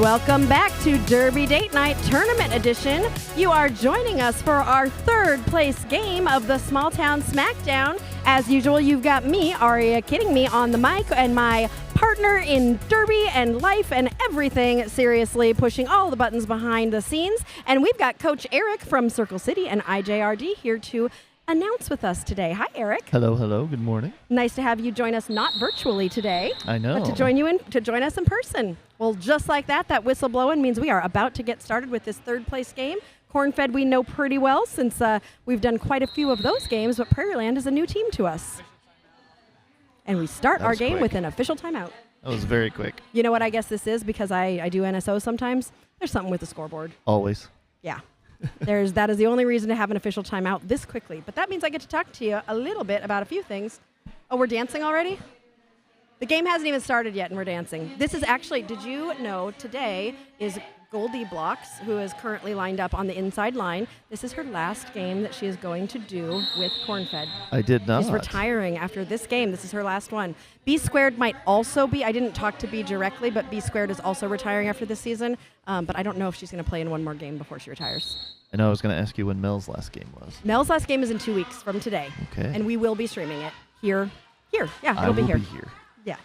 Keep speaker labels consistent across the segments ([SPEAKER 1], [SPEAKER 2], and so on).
[SPEAKER 1] Welcome back to Derby Date Night Tournament Edition. You are joining us for our third place game of the Smalltown Smackdown. As usual, you've got me, Aria Kidding Me, on the mic, and my partner in Derby and life and everything, seriously, pushing all the buttons behind the scenes. And we've got Coach Eric from Circle City and IJRD here to announce with us today. Hi, Eric.
[SPEAKER 2] Hello. Good morning.
[SPEAKER 1] Nice to have you join us, not virtually today.
[SPEAKER 2] I know.
[SPEAKER 1] But to join us in person. Well, just like that whistle blowing means we are about to get started with this third place game. Cornfed we know pretty well since we've done quite a few of those games, but Prairieland is a new team to us. And we start our game with an official timeout.
[SPEAKER 2] That was very quick.
[SPEAKER 1] You know what I guess this is? Because I do NSO sometimes. There's something with the scoreboard.
[SPEAKER 2] Always.
[SPEAKER 1] Yeah. That is the only reason to have an official timeout this quickly. But that means I get to talk to you a little bit about a few things. Oh, we're dancing already? The game hasn't even started yet, and we're dancing. This is actually, did you know today is Goldie Blocks, who is currently lined up on the inside line. This is her last game that she is going to do with Cornfed.
[SPEAKER 2] I did not.
[SPEAKER 1] She's retiring after this game. This is her last one. B Squared might also be, I didn't talk to B directly, but B Squared is also retiring after this season. But I don't know if she's going to play in one more game before she retires.
[SPEAKER 2] I know I was going to ask you when Mel's last game was.
[SPEAKER 1] Mel's last game is in 2 weeks from today.
[SPEAKER 2] Okay.
[SPEAKER 1] And we will be streaming it here. Yeah,
[SPEAKER 2] I
[SPEAKER 1] it'll
[SPEAKER 2] will
[SPEAKER 1] be here.
[SPEAKER 2] be here.
[SPEAKER 1] Yes.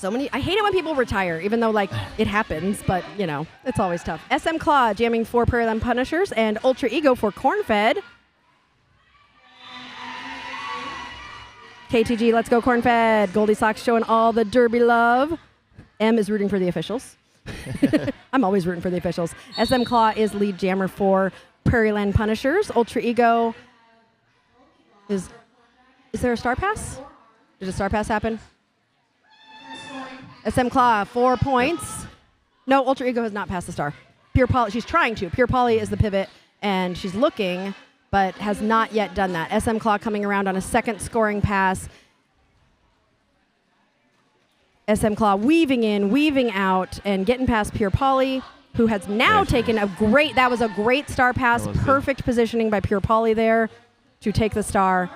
[SPEAKER 1] I hate it when people retire, even though, it happens, but, it's always tough. SM Claw jamming for Prairieland Punishers and Ultra Ego for Cornfed. KTG, let's go Cornfed. Goldie Sox showing all the Derby love. M is rooting for the officials. I'm always rooting for the officials. SM Claw is lead jammer for Prairieland Punishers. Ultra Ego is there a star pass? Did a star pass happen? SM Claw, 4 points. No, Ultra Ego has not passed the star. Pure Poly, she's trying to. Pure Poly is the pivot, and she's looking, but has not yet done that. SM Claw coming around on a second scoring pass. SM Claw weaving in, weaving out, and getting past Pure Poly, who has now taken that was a great star pass. Perfect positioning by Pure Poly there to take the star.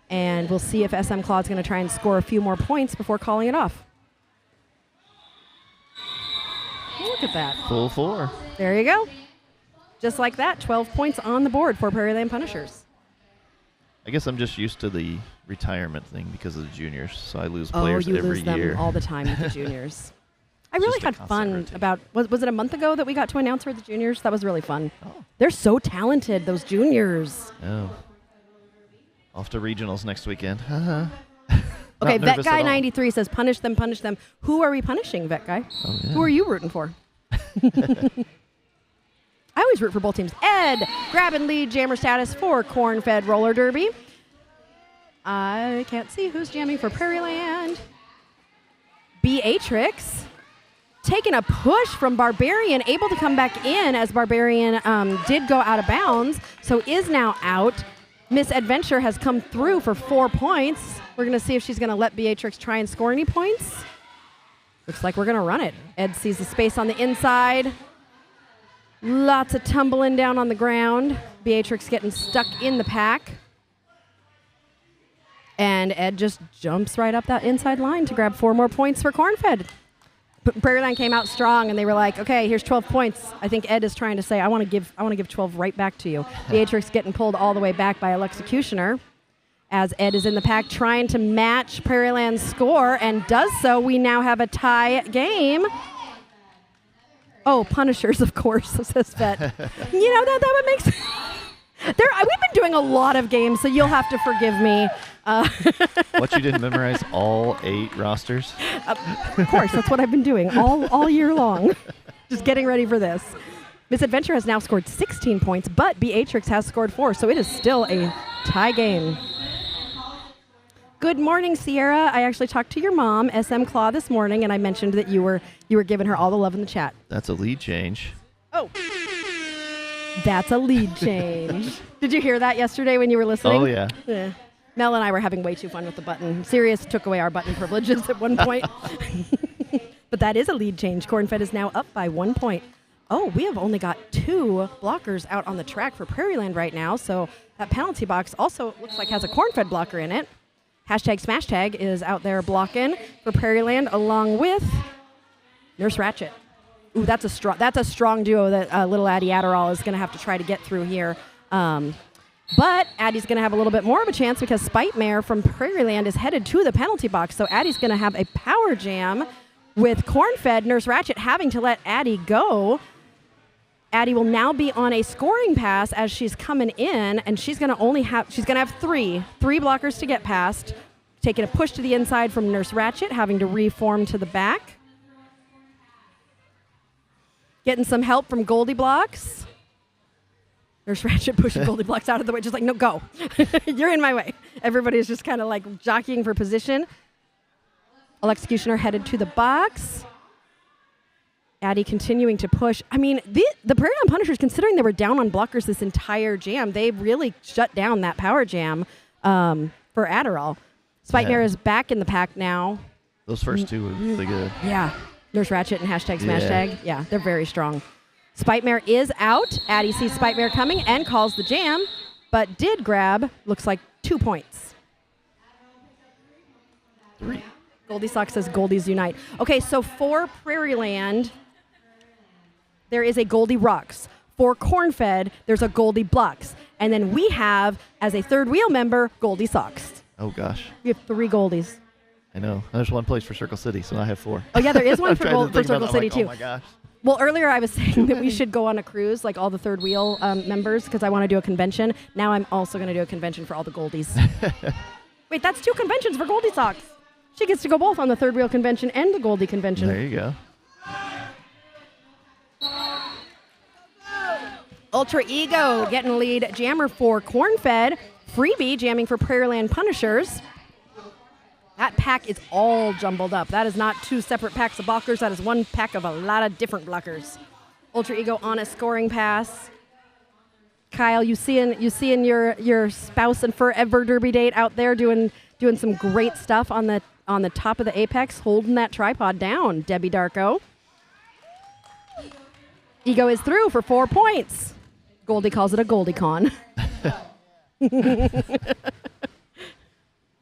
[SPEAKER 1] And we'll see if SM Claw is going to try and score a few more points before calling it off. Look at that.
[SPEAKER 2] Full 4.
[SPEAKER 1] There you go. Just like that, 12 points on the board for Prairieland Punishers.
[SPEAKER 2] I guess I'm just used to the retirement thing because of the juniors, so I lose players every year.
[SPEAKER 1] Oh, you lose them all the time with the juniors. I really had fun about, was it a month ago that we got to announce for the juniors? That was really fun. Oh. They're so talented, those juniors.
[SPEAKER 2] Oh. Off to regionals next weekend.
[SPEAKER 1] Okay, Vet Guy 93 says, punish them, punish them. Who are we punishing, Vet Guy?
[SPEAKER 2] Oh, yeah.
[SPEAKER 1] Who are you rooting for? I always root for both teams. Ed, grabbing lead jammer status for Cornfed Roller Derby. I can't see who's jamming for Prairieland. Beatrix taking a push from Barbarian, able to come back in as Barbarian did go out of bounds, so is now out. Miss Adventure has come through for 4 points. We're going to see if she's going to let Beatrix try and score any points. Looks like we're going to run it. Ed sees the space on the inside. Lots of tumbling down on the ground. Beatrix getting stuck in the pack. And Ed just jumps right up that inside line to grab 4 more points for Cornfed. Prairieland came out strong, and they were like, okay, here's 12 points. I think Ed is trying to say, I want to give 12 right back to you. Beatrix getting pulled all the way back by Alexecutioner as Ed is in the pack trying to match Prairieland's score, and does so. We now have a tie game. Oh, Punishers, of course, says Vet. That would make sense. We've been doing a lot of games, so you'll have to forgive me.
[SPEAKER 2] What, you didn't memorize all 8 rosters?
[SPEAKER 1] Of course, that's what I've been doing all year long. Just getting ready for this. Miss Adventure has now scored 16 points, but Beatrix has scored 4, so it is still a tie game. Good morning, Sierra. I actually talked to your mom, SM Claw, this morning, and I mentioned that you were giving her all the love in the chat.
[SPEAKER 2] That's a lead change.
[SPEAKER 1] Oh. That's a lead change. Did you hear that yesterday when you were listening?
[SPEAKER 2] Oh, yeah.
[SPEAKER 1] Mel and I were having way too fun with the button. Sirius took away our button privileges at one point. But that is a lead change. Cornfed is now up by 1 point. Oh, we have only got 2 blockers out on the track for Prairieland right now, so that penalty box also looks like has a Cornfed blocker in it. Hashtag Smash Tag is out there blocking for Prairieland, along with Nurse Ratchet. Ooh, that's a strong duo that little Addie Adderall is going to have to try to get through here. But Addie's going to have a little bit more of a chance because Spite Mare from Prairieland is headed to the penalty box. So Addie's going to have a power jam with Cornfed. Nurse Ratchet having to let Addie go. Addie will now be on a scoring pass as she's coming in, and she's going to have three blockers to get past. Taking a push to the inside from Nurse Ratchet, having to reform to the back. Getting some help from Goldie Blocks. Nurse Ratchet pushing Goldie Blocks out of the way, just like, no, go. You're in my way. Everybody's just kind of like jockeying for position. Executioner headed to the box. Addie continuing to push. I mean, the Prairieland Punishers, considering they were down on blockers this entire jam, they really shut down that power jam for Adderall. Spite Mare is back in the pack now.
[SPEAKER 2] Those first two were really good.
[SPEAKER 1] Yeah. Nurse Ratchet and hashtag Smash Tag. Yeah, they're very strong. Spite Mare is out. Addie sees Spite Mare coming and calls the jam, but did grab, looks like, 2 points.
[SPEAKER 2] 3.
[SPEAKER 1] Goldie Sock says Goldies unite. Okay, so for Prairieland, there is a Goldie Rocks. For Cornfed, there's a Goldie Blocks. And then we have, as a third wheel member, Goldie Socks.
[SPEAKER 2] Oh, gosh.
[SPEAKER 1] We have 3 Goldies.
[SPEAKER 2] I know. There's one place for Circle City, so I have 4.
[SPEAKER 1] Oh, yeah, there is one for Circle City, too.
[SPEAKER 2] Oh, my gosh.
[SPEAKER 1] Well, earlier I was saying that we should go on a cruise, like all the third wheel members, because I want to do a convention. Now I'm also going to do a convention for all the Goldies. Wait, that's 2 conventions for Goldie Socks. She gets to go both on the third wheel convention and the Goldie convention.
[SPEAKER 2] There you go.
[SPEAKER 1] Ultra Ego getting lead jammer for Cornfed. Freebie jamming for Prairieland Punishers. That pack is all jumbled up. That is not 2 separate packs of blockers. That is one pack of a lot of different blockers. Ultra Ego on a scoring pass. Kyle, you seeing your spouse and forever derby date out there doing some great stuff on the top of the apex, holding that tripod down. Debbie Darko. Ego is through for 4 points. Goldie calls it a GoldieCon. I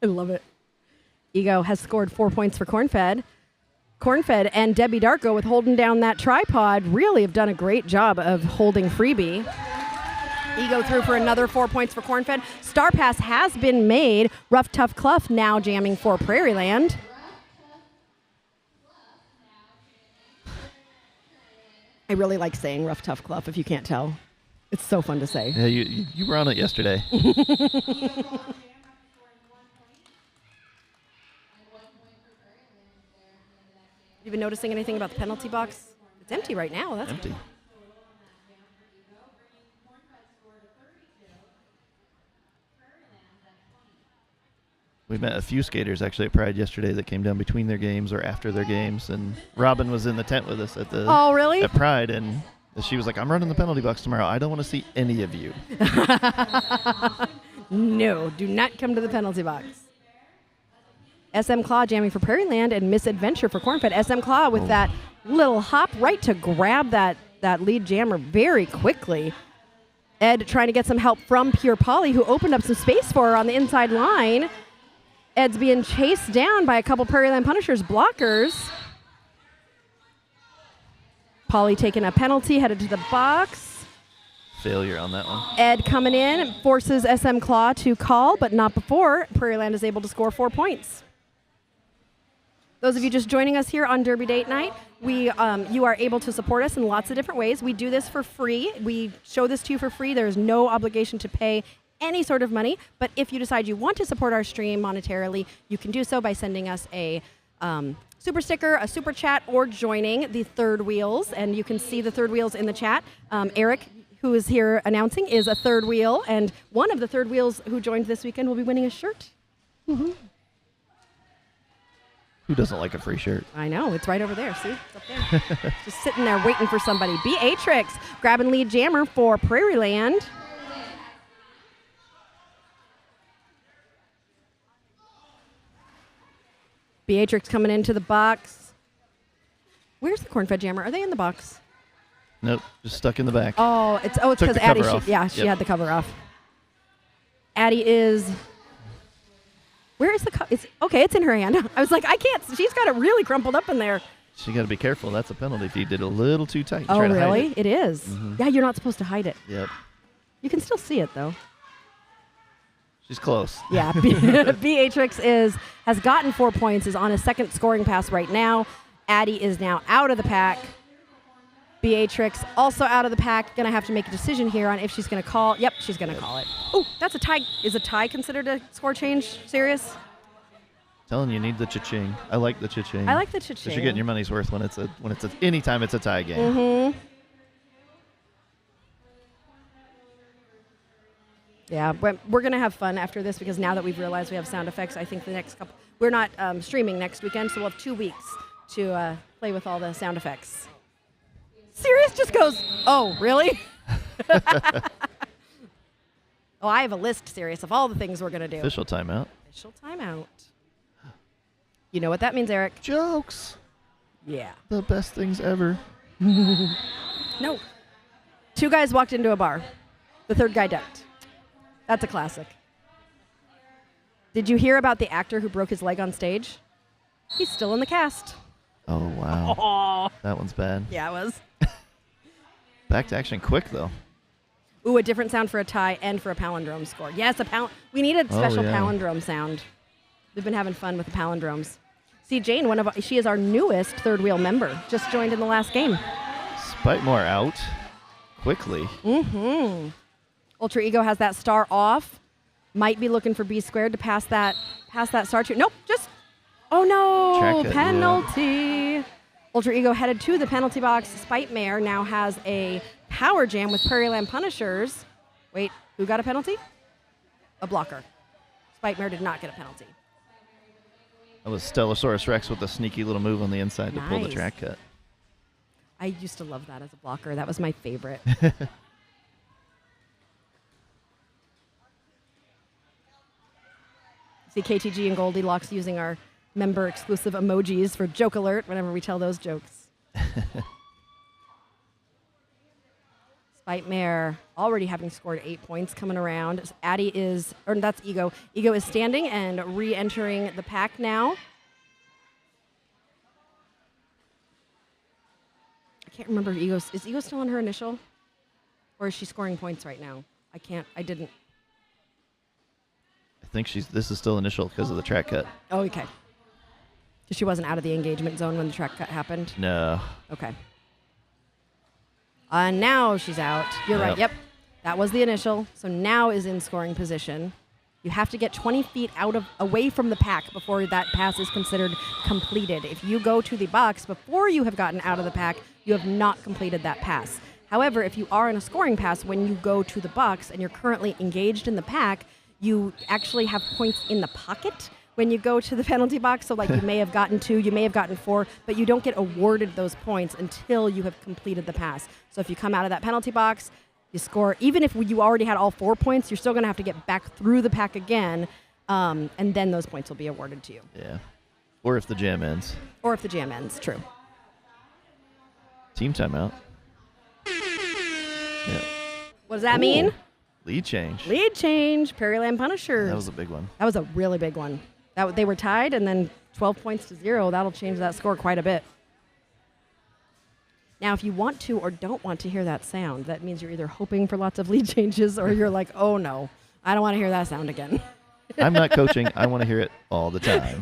[SPEAKER 1] love it. Ego has scored 4 points for Cornfed. Cornfed and Debbie Darko, with holding down that tripod, really have done a great job of holding Freebie. Ego through for another 4 points for Cornfed. Star Pass has been made. Rough Tough Cluff now jamming for Prairieland. I really like saying Rough Tough Cluff, if you can't tell. It's so fun to say.
[SPEAKER 2] Yeah, you were on it yesterday.
[SPEAKER 1] You been noticing anything about the penalty box? It's empty right now. That's
[SPEAKER 2] empty. We met a few skaters actually at Pride yesterday that came down between their games or after their games, and Robin was in the tent with us at Pride, and she was like, "I'm running the penalty box tomorrow. I don't want to see any of you."
[SPEAKER 1] No, do not come to the penalty box. SM Claw jamming for Prairieland and Misadventure for Cornfed. SM Claw with that little hop right to grab that lead jammer very quickly. Ed trying to get some help from Pure Polly, who opened up some space for her on the inside line. Ed's being chased down by a couple Prairieland Punishers blockers. Polly taking a penalty, headed to the box.
[SPEAKER 2] Failure on that one.
[SPEAKER 1] Ed coming in, forces SM Claw to call, but not before Prairieland is able to score 4 points. Those of you just joining us here on Derby Date Night, you are able to support us in lots of different ways. We do this for free. We show this to you for free. There's no obligation to pay any sort of money, but if you decide you want to support our stream monetarily, you can do so by sending us a super sticker, a super chat, or joining the Third Wheels, and you can see the Third Wheels in the chat. Eric, who is here announcing, is a third wheel, and one of the Third Wheels who joined this weekend will be winning a shirt. Mm-hmm.
[SPEAKER 2] Who doesn't like a free shirt?
[SPEAKER 1] I know, it's right over there. See, it's up there. Just sitting there waiting for somebody. Beatrix grabbing lead jammer for Prairieland. Beatrix coming into the box. Where's the Cornfed jammer? Are they in the box?
[SPEAKER 2] Nope, just stuck in the back.
[SPEAKER 1] Oh, it's because Addie. She had the cover off. Addie is. Where is the cup? It's in her hand. I was like, I can't. She's got it really crumpled up in there.
[SPEAKER 2] So you got to be careful. That's a penalty if you did a little too tight.
[SPEAKER 1] Oh,
[SPEAKER 2] try to
[SPEAKER 1] really?
[SPEAKER 2] hide
[SPEAKER 1] It is.
[SPEAKER 2] Mm-hmm.
[SPEAKER 1] Yeah, you're not supposed to hide it.
[SPEAKER 2] Yep.
[SPEAKER 1] You can still see it, though.
[SPEAKER 2] She's close.
[SPEAKER 1] Yeah. Beatrix has gotten 4 points, is on a second scoring pass right now. Addie is now out of the pack. Beatrix also out of the pack. Going to have to make a decision here on if she's going to call. Yep, she's going to call it. Oh, that's a tie. Is a tie considered a score change? Serious?
[SPEAKER 2] Telling you, need the cha-ching. I like the cha-ching.
[SPEAKER 1] I like the cha-ching.
[SPEAKER 2] Because you're getting your money's worth when it's anytime it's a tie game.
[SPEAKER 1] Mm-hmm. Yeah, we're going to have fun after this because now that we've realized we have sound effects, I think the next couple... We're not streaming next weekend, so we'll have 2 weeks to play with all the sound effects. Sirius just goes, oh, really? Oh, I have a list, Sirius, of all the things we're going to do.
[SPEAKER 2] Official timeout.
[SPEAKER 1] Official timeout. You know what that means, Eric?
[SPEAKER 2] Jokes.
[SPEAKER 1] Yeah.
[SPEAKER 2] The best things ever.
[SPEAKER 1] No. 2 guys walked into a bar. The third guy ducked. That's a classic. Did you hear about the actor who broke his leg on stage? He's still in the cast.
[SPEAKER 2] Oh, wow.
[SPEAKER 1] Oh.
[SPEAKER 2] That one's bad.
[SPEAKER 1] Yeah, it was.
[SPEAKER 2] Back to action quick, though.
[SPEAKER 1] Ooh, a different sound for a tie and for a palindrome score. Yes, we need a special palindrome sound. We've been having fun with the palindromes. See, Jane, she is our newest third wheel member. Just joined in the last game.
[SPEAKER 2] Spitemore out quickly.
[SPEAKER 1] Mm-hmm. Ultra Ego has that star off. Might be looking for B squared to pass that star to. Nope, just, oh no, penalty. Yeah. Ultra Ego headed to the penalty box. Spitemare now has a power jam with Prairieland Punishers. Wait, who got a penalty? A blocker. Spitemare did not get a penalty.
[SPEAKER 2] That was Stellosaurus Rex with a sneaky little move on the inside to pull the track cut.
[SPEAKER 1] I used to love that as a blocker. That was my favorite. See KTG and Goldilocks using our member-exclusive emojis for joke alert whenever we tell those jokes. Spitemare already having scored 8 points coming around. Addie that's Ego. Ego is standing and re-entering the pack now. I can't remember if is Ego still on her initial? Or is she scoring points right now? I didn't.
[SPEAKER 2] I think this is still initial because of the track cut.
[SPEAKER 1] Oh, okay. So she wasn't out of the engagement zone when the track cut happened?
[SPEAKER 2] No.
[SPEAKER 1] Okay. Now she's out. You're right. Yep. That was the initial. So now is in scoring position. You have to get 20 feet away from the pack before that pass is considered completed. If you go to the box before you have gotten out of the pack, you have not completed that pass. However, if you are in a scoring pass when you go to the box and you're currently engaged in the pack, you actually have points in the pocket when you go to the penalty box. So like you may have gotten 2, you may have gotten 4, but you don't get awarded those points until you have completed the pass. So if you come out of that penalty box, you score, even if you already had all 4 points, you're still going to have to get back through the pack again, and then those points will be awarded to you.
[SPEAKER 2] Yeah. Or if the jam ends.
[SPEAKER 1] Or if the jam ends, true.
[SPEAKER 2] Team timeout. Yeah.
[SPEAKER 1] What does that mean?
[SPEAKER 2] Lead change.
[SPEAKER 1] Lead change. Prairieland Punishers.
[SPEAKER 2] That was a big one.
[SPEAKER 1] That was a really big one. They were tied, and then 12 points to 0. That'll change that score quite a bit. Now, if you want to or don't want to hear that sound, that means you're either hoping for lots of lead changes or you're like, oh, no, I don't want to hear that sound again.
[SPEAKER 2] I'm not coaching. I want to hear it all the time.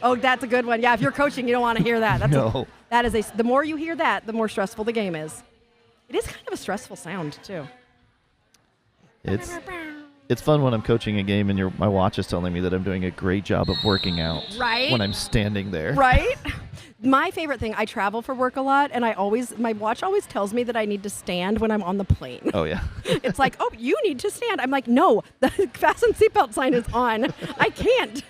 [SPEAKER 1] Oh, that's a good one. Yeah, if you're coaching, you don't want to hear that.
[SPEAKER 2] No.
[SPEAKER 1] The more you hear that, the more stressful the game is. It is kind of a stressful sound, too.
[SPEAKER 2] It's fun when I'm coaching a game and my watch is telling me that I'm doing a great job of working out.
[SPEAKER 1] Right.
[SPEAKER 2] When I'm standing there.
[SPEAKER 1] Right. My favorite thing, I travel for work a lot, and my watch always tells me that I need to stand when I'm on the plane.
[SPEAKER 2] Oh, yeah.
[SPEAKER 1] It's like, oh, you need to stand. I'm like, no, the fasten seatbelt sign is on. I can't.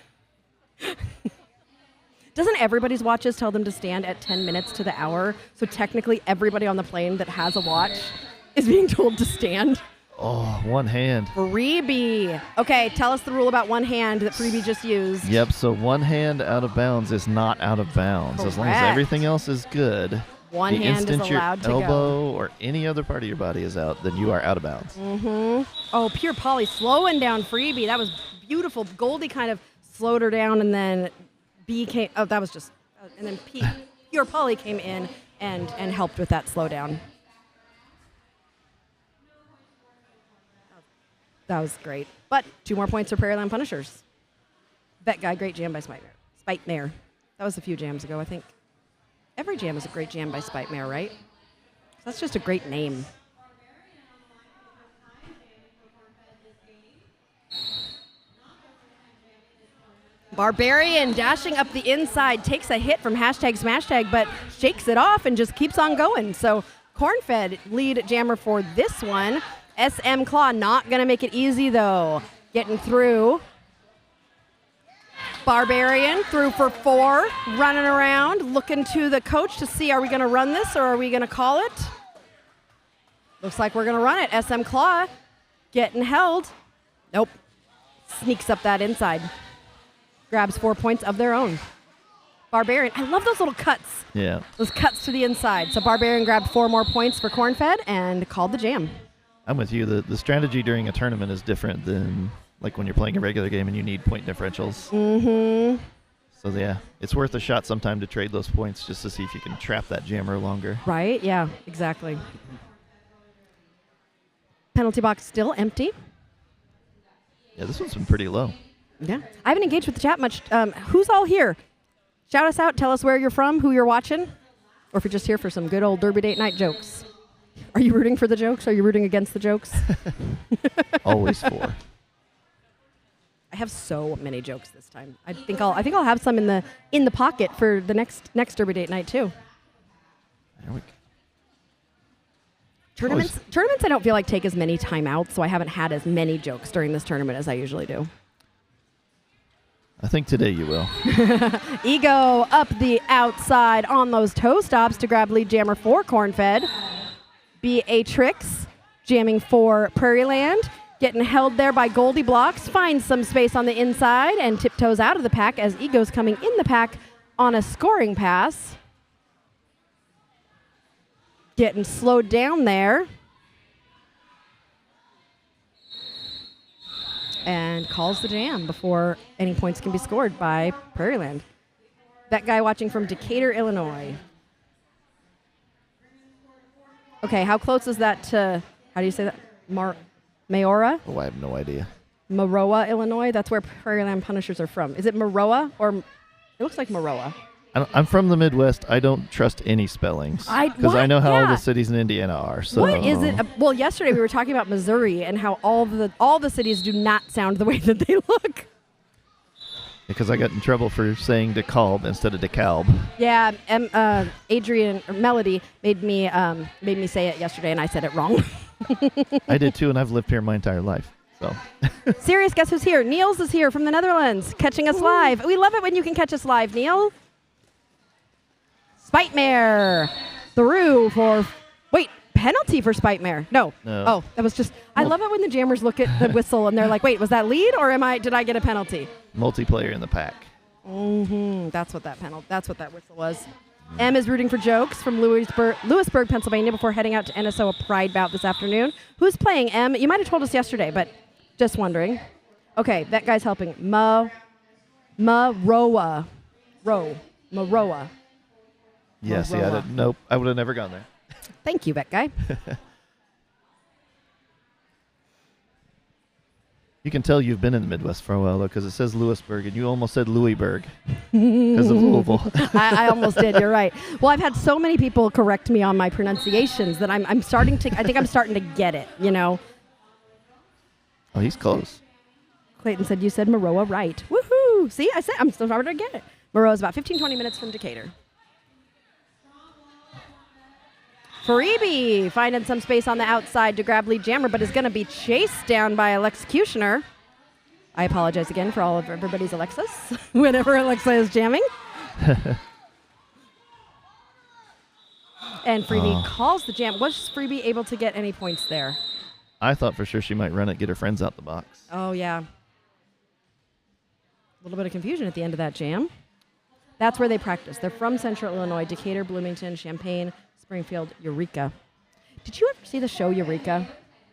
[SPEAKER 1] Doesn't everybody's watches tell them to stand at 10 minutes to the hour? So technically everybody on the plane that has a watch is being told to stand.
[SPEAKER 2] Oh, one hand.
[SPEAKER 1] Freebie. Okay, tell us the rule about one hand that Freebie just used.
[SPEAKER 2] Yep, so one hand out of bounds is not out of bounds.
[SPEAKER 1] Correct.
[SPEAKER 2] As long as everything else is good.
[SPEAKER 1] One hand is allowed to go.
[SPEAKER 2] The instant your elbow or any other part of your body is out, then you are out of bounds.
[SPEAKER 1] Mm-hmm. Oh, Pure Polly slowing down Freebie. That was beautiful. Goldie kind of slowed her down, and then B came. Oh, that was just. And then P. your Polly came in and helped with that slowdown. That was great. But 2 more points for Prairieland Punishers. Bet Guy, great jam by Spite Mare. That was a few jams ago, I think. Every jam is a great jam by Spite Mare, right? That's just a great name. Barbarian dashing up the inside, takes a hit from #Smashtag, but shakes it off and just keeps on going. So Cornfed lead jammer for this one. SM Claw not going to make it easy, though. Getting through. Barbarian through for 4, running around, looking to the coach to see, are we going to run this or are we going to call it? Looks like we're going to run it. SM Claw getting held. Nope. Sneaks up that inside. Grabs 4 points of their own. Barbarian, I love those little cuts.
[SPEAKER 2] Yeah.
[SPEAKER 1] Those cuts to the inside. So Barbarian grabbed 4 more points for Cornfed and called the jam.
[SPEAKER 2] I'm with you. The strategy during a tournament is different than like when you're playing a regular game and you need point differentials.
[SPEAKER 1] Mm-hmm.
[SPEAKER 2] So yeah, it's worth a shot sometime to trade those points just to see if you can trap that jammer longer.
[SPEAKER 1] Right? Yeah, exactly. Penalty box still empty.
[SPEAKER 2] Yeah, this one's been pretty low.
[SPEAKER 1] Yeah. I haven't engaged with the chat much. Who's all here? Shout us out. Tell us where you're from, who you're watching, or if you're just here for some good old Derby Date Night jokes. Are you rooting for the jokes? Are you rooting against the jokes?
[SPEAKER 2] Always for.
[SPEAKER 1] I have so many jokes this time. I think I'll have some in the pocket for the next Derby Date Night too.
[SPEAKER 2] There we go.
[SPEAKER 1] Tournaments I don't feel like take as many timeouts, so I haven't had as many jokes during this tournament as I usually do.
[SPEAKER 2] I think today you will.
[SPEAKER 1] Ego up the outside on those toe stops to grab lead jammer for Cornfed. Beatrix jamming for Prairieland. Getting held there by Goldie Blocks. Finds some space on the inside and tiptoes out of the pack as Ego's coming in the pack on a scoring pass. Getting slowed down there. And calls the jam before any points can be scored by Prairieland. That guy watching from Decatur, Illinois. Okay, how close is that to, how do you say that? Mayora?
[SPEAKER 2] Oh, I have no idea.
[SPEAKER 1] Maroa, Illinois? That's where Prairieland Punishers are from. Is it Maroa or, it looks like Maroa.
[SPEAKER 2] I'm from the Midwest. I don't trust any spellings because I know how all the cities in Indiana are. So.
[SPEAKER 1] What is it? Well, yesterday we were talking about Missouri and how all the cities do not sound the way that they look.
[SPEAKER 2] Because I got in trouble for saying DeKalb instead of DeKalb.
[SPEAKER 1] Yeah, Adrian or Melody made me say it yesterday, and I said it wrong.
[SPEAKER 2] I did too, and I've lived here my entire life. So.
[SPEAKER 1] Serious, guess who's here? Niels is here from the Netherlands, catching us live. We love it when you can catch us live, Neil. Spite-Mare through for, wait, penalty for Spite-Mare. No. Oh, that was just, I love it when the jammers look at the whistle and they're like, wait, was that lead or did I get a penalty?
[SPEAKER 2] Multiplayer in the pack.
[SPEAKER 1] Mm-hmm. That's what that whistle was. M is rooting for jokes from Lewisburg, Pennsylvania before heading out to NSO, a Pride bout this afternoon. Who's playing, M? You might have told us yesterday, but just wondering. Okay, that guy's helping. Maroa.
[SPEAKER 2] Yes, yeah. Nope, I would have never gone there.
[SPEAKER 1] Thank you, Bet Guy.
[SPEAKER 2] You can tell you've been in the Midwest for a while, though, because it says Lewisburg, and you almost said Louisburg because of Louisville.
[SPEAKER 1] I almost did. You're right. Well, I've had so many people correct me on my pronunciations that I'm starting to. I think I'm starting to get it. You know.
[SPEAKER 2] Oh, he's close.
[SPEAKER 1] Clayton said you said Maroa right. Woohoo! See, I said I'm still starting to get it. Maroa is about 15-20 minutes from Decatur. Freebie finding some space on the outside to grab lead jammer, but is going to be chased down by Alexecutioner. I apologize again for all of everybody's Alexas whenever Alexa is jamming. And Freebie calls the jam. Was Freebie able to get any points there?
[SPEAKER 2] I thought for sure she might run it, get her friends out the box.
[SPEAKER 1] Oh, yeah. A little bit of confusion at the end of that jam. That's where they practice. They're from Central Illinois, Decatur, Bloomington, Champaign, Springfield, Eureka. Did you ever see the show Eureka?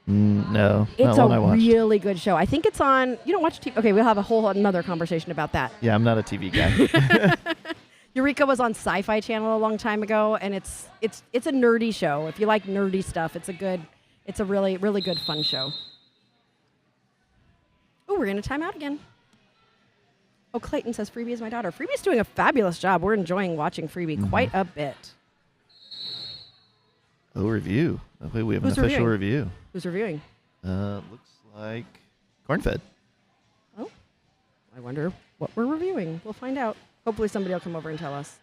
[SPEAKER 2] No,
[SPEAKER 1] it's
[SPEAKER 2] not one I watched.
[SPEAKER 1] It's a really good show. I think it's on. You don't watch TV. Okay, we'll have a whole another conversation about that.
[SPEAKER 2] Yeah, I'm not a TV guy.
[SPEAKER 1] Eureka Eureka was on Sci-Fi Channel a long time ago, and it's a nerdy show. If you like nerdy stuff, it's a really, really good fun show. Oh, we're going to time out again. Oh, Clayton says Freebie is my daughter. Freebie's doing a fabulous job. We're enjoying watching Freebie quite a bit.
[SPEAKER 2] Oh, review. Okay, we have an official review.
[SPEAKER 1] Who's reviewing?
[SPEAKER 2] Looks like Cornfed.
[SPEAKER 1] Oh, I wonder what we're reviewing. We'll find out. Hopefully somebody will come over and tell us.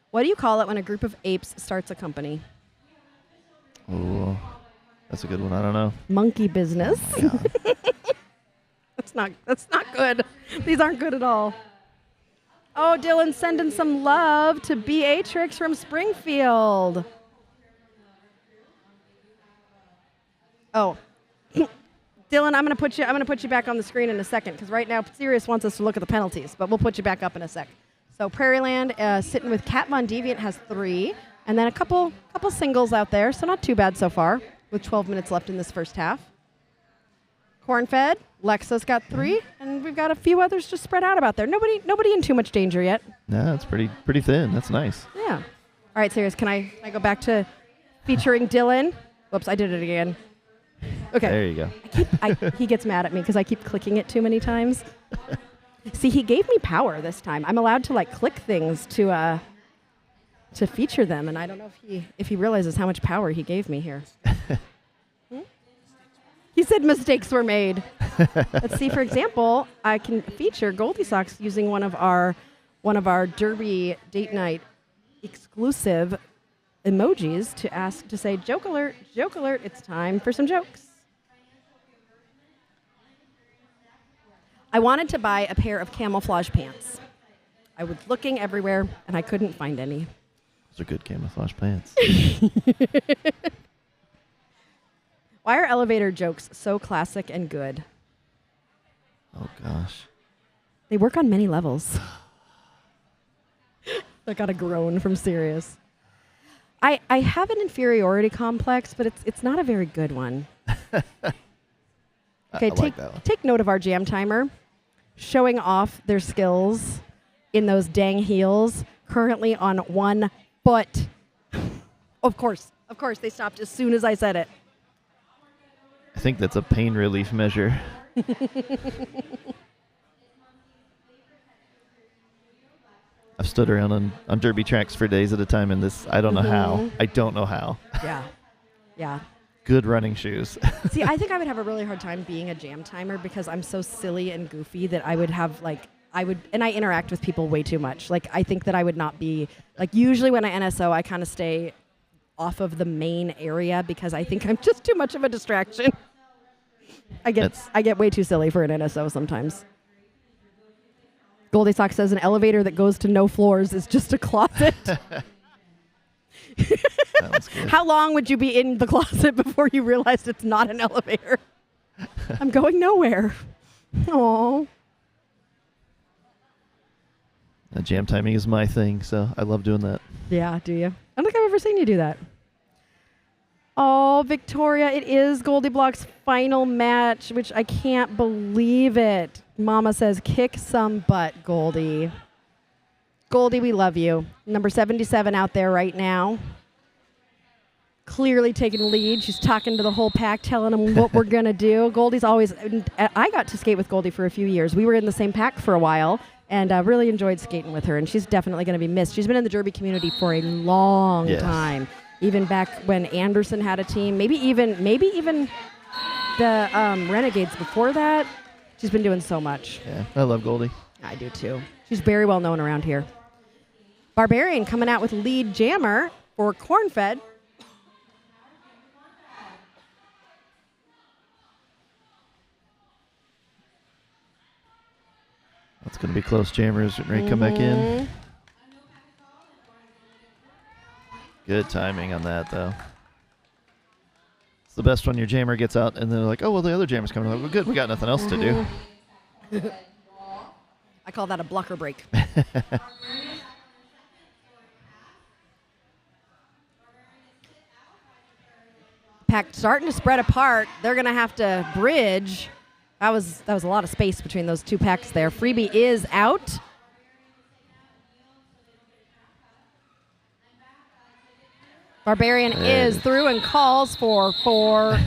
[SPEAKER 1] What do you call it when a group of apes starts a company?
[SPEAKER 2] Oh, that's a good one. I don't know.
[SPEAKER 1] Monkey business.
[SPEAKER 2] Oh my God.
[SPEAKER 1] That's not good. These aren't good at all. Oh, Dylan sending some love to Beatrix from Springfield. Oh. Dylan, I'm gonna put you back on the screen in a second because right now Sirius wants us to look at the penalties, but we'll put you back up in a sec. So Prairieland sitting with Kat Von Deviant has 3, and then a couple singles out there, so not too bad so far with 12 minutes left in this first half. Cornfed, Lexa's got 3, and we've got a few others just spread out about there. Nobody in too much danger yet.
[SPEAKER 2] No, it's pretty thin. That's nice.
[SPEAKER 1] Yeah. All right, Sirius, can I go back to featuring Dylan? Whoops, I did it again. Okay.
[SPEAKER 2] There you go.
[SPEAKER 1] He gets mad at me because I keep clicking it too many times. See, he gave me power this time. I'm allowed to click things to feature them, and I don't know if he realizes how much power he gave me here. He said mistakes were made. Let's see. For example, I can feature Goldie Socks using one of our Derby date night exclusive emojis to say joke alert, it's time for some jokes. I wanted to buy a pair of camouflage pants. I was looking everywhere and I couldn't find any.
[SPEAKER 2] Those are good camouflage pants.
[SPEAKER 1] Why are elevator jokes so classic and good?
[SPEAKER 2] Oh gosh.
[SPEAKER 1] They work on many levels. I got a groan from Sirius. I have an inferiority complex, but it's not a very good one. Okay, take note of our jam timer. Showing off their skills in those dang heels, currently on 1 foot. Of course, they stopped as soon as I said it.
[SPEAKER 2] I think that's a pain relief measure. I've stood around on derby tracks for days at a time, and I don't know how. I don't know how.
[SPEAKER 1] Yeah.
[SPEAKER 2] Good running shoes.
[SPEAKER 1] See, I think I would have a really hard time being a jam timer because I'm so silly and goofy that I would have and I interact with people way too much. I think that I would not be, usually when I NSO, I kind of stay off of the main area because I think I'm just too much of a distraction. I get way too silly for an NSO sometimes. Goldie Sock says an elevator that goes to no floors is just a closet.
[SPEAKER 2] That was good.
[SPEAKER 1] How long would you be in the closet before you realized it's not an elevator? I'm going nowhere. Aww.
[SPEAKER 2] Jam timing is my thing, so I love doing that.
[SPEAKER 1] Yeah, do you? I don't think I've ever seen you do that. Oh, Victoria, it is Goldie Block's final match, which I can't believe it. Mama says, kick some butt, Goldie. Goldie, we love you. Number 77 out there right now. Clearly taking the lead. She's talking to the whole pack, telling them what we're going to do. Goldie's always... I got to skate with Goldie for a few years. We were in the same pack for a while and really enjoyed skating with her, and she's definitely going to be missed. She's been in the derby community for a long time. Even back when Anderson had a team, maybe even the Renegades before that. She's been doing so much.
[SPEAKER 2] Yeah, I love Goldie.
[SPEAKER 1] I do too. She's very well known around here. Barbarian coming out with lead jammer for Cornfed.
[SPEAKER 2] That's going to be close. Jammers ready to come back in. Good timing on that, though. It's the best when your jammer gets out and they're like, oh, well, the other jammer's coming. Like, well, good. We got nothing else to do.
[SPEAKER 1] I call that a blocker break. Pack starting to spread apart. They're going to have to bridge. That was a lot of space between those two packs there. Freebie is out. Barbarian is through and calls for 4.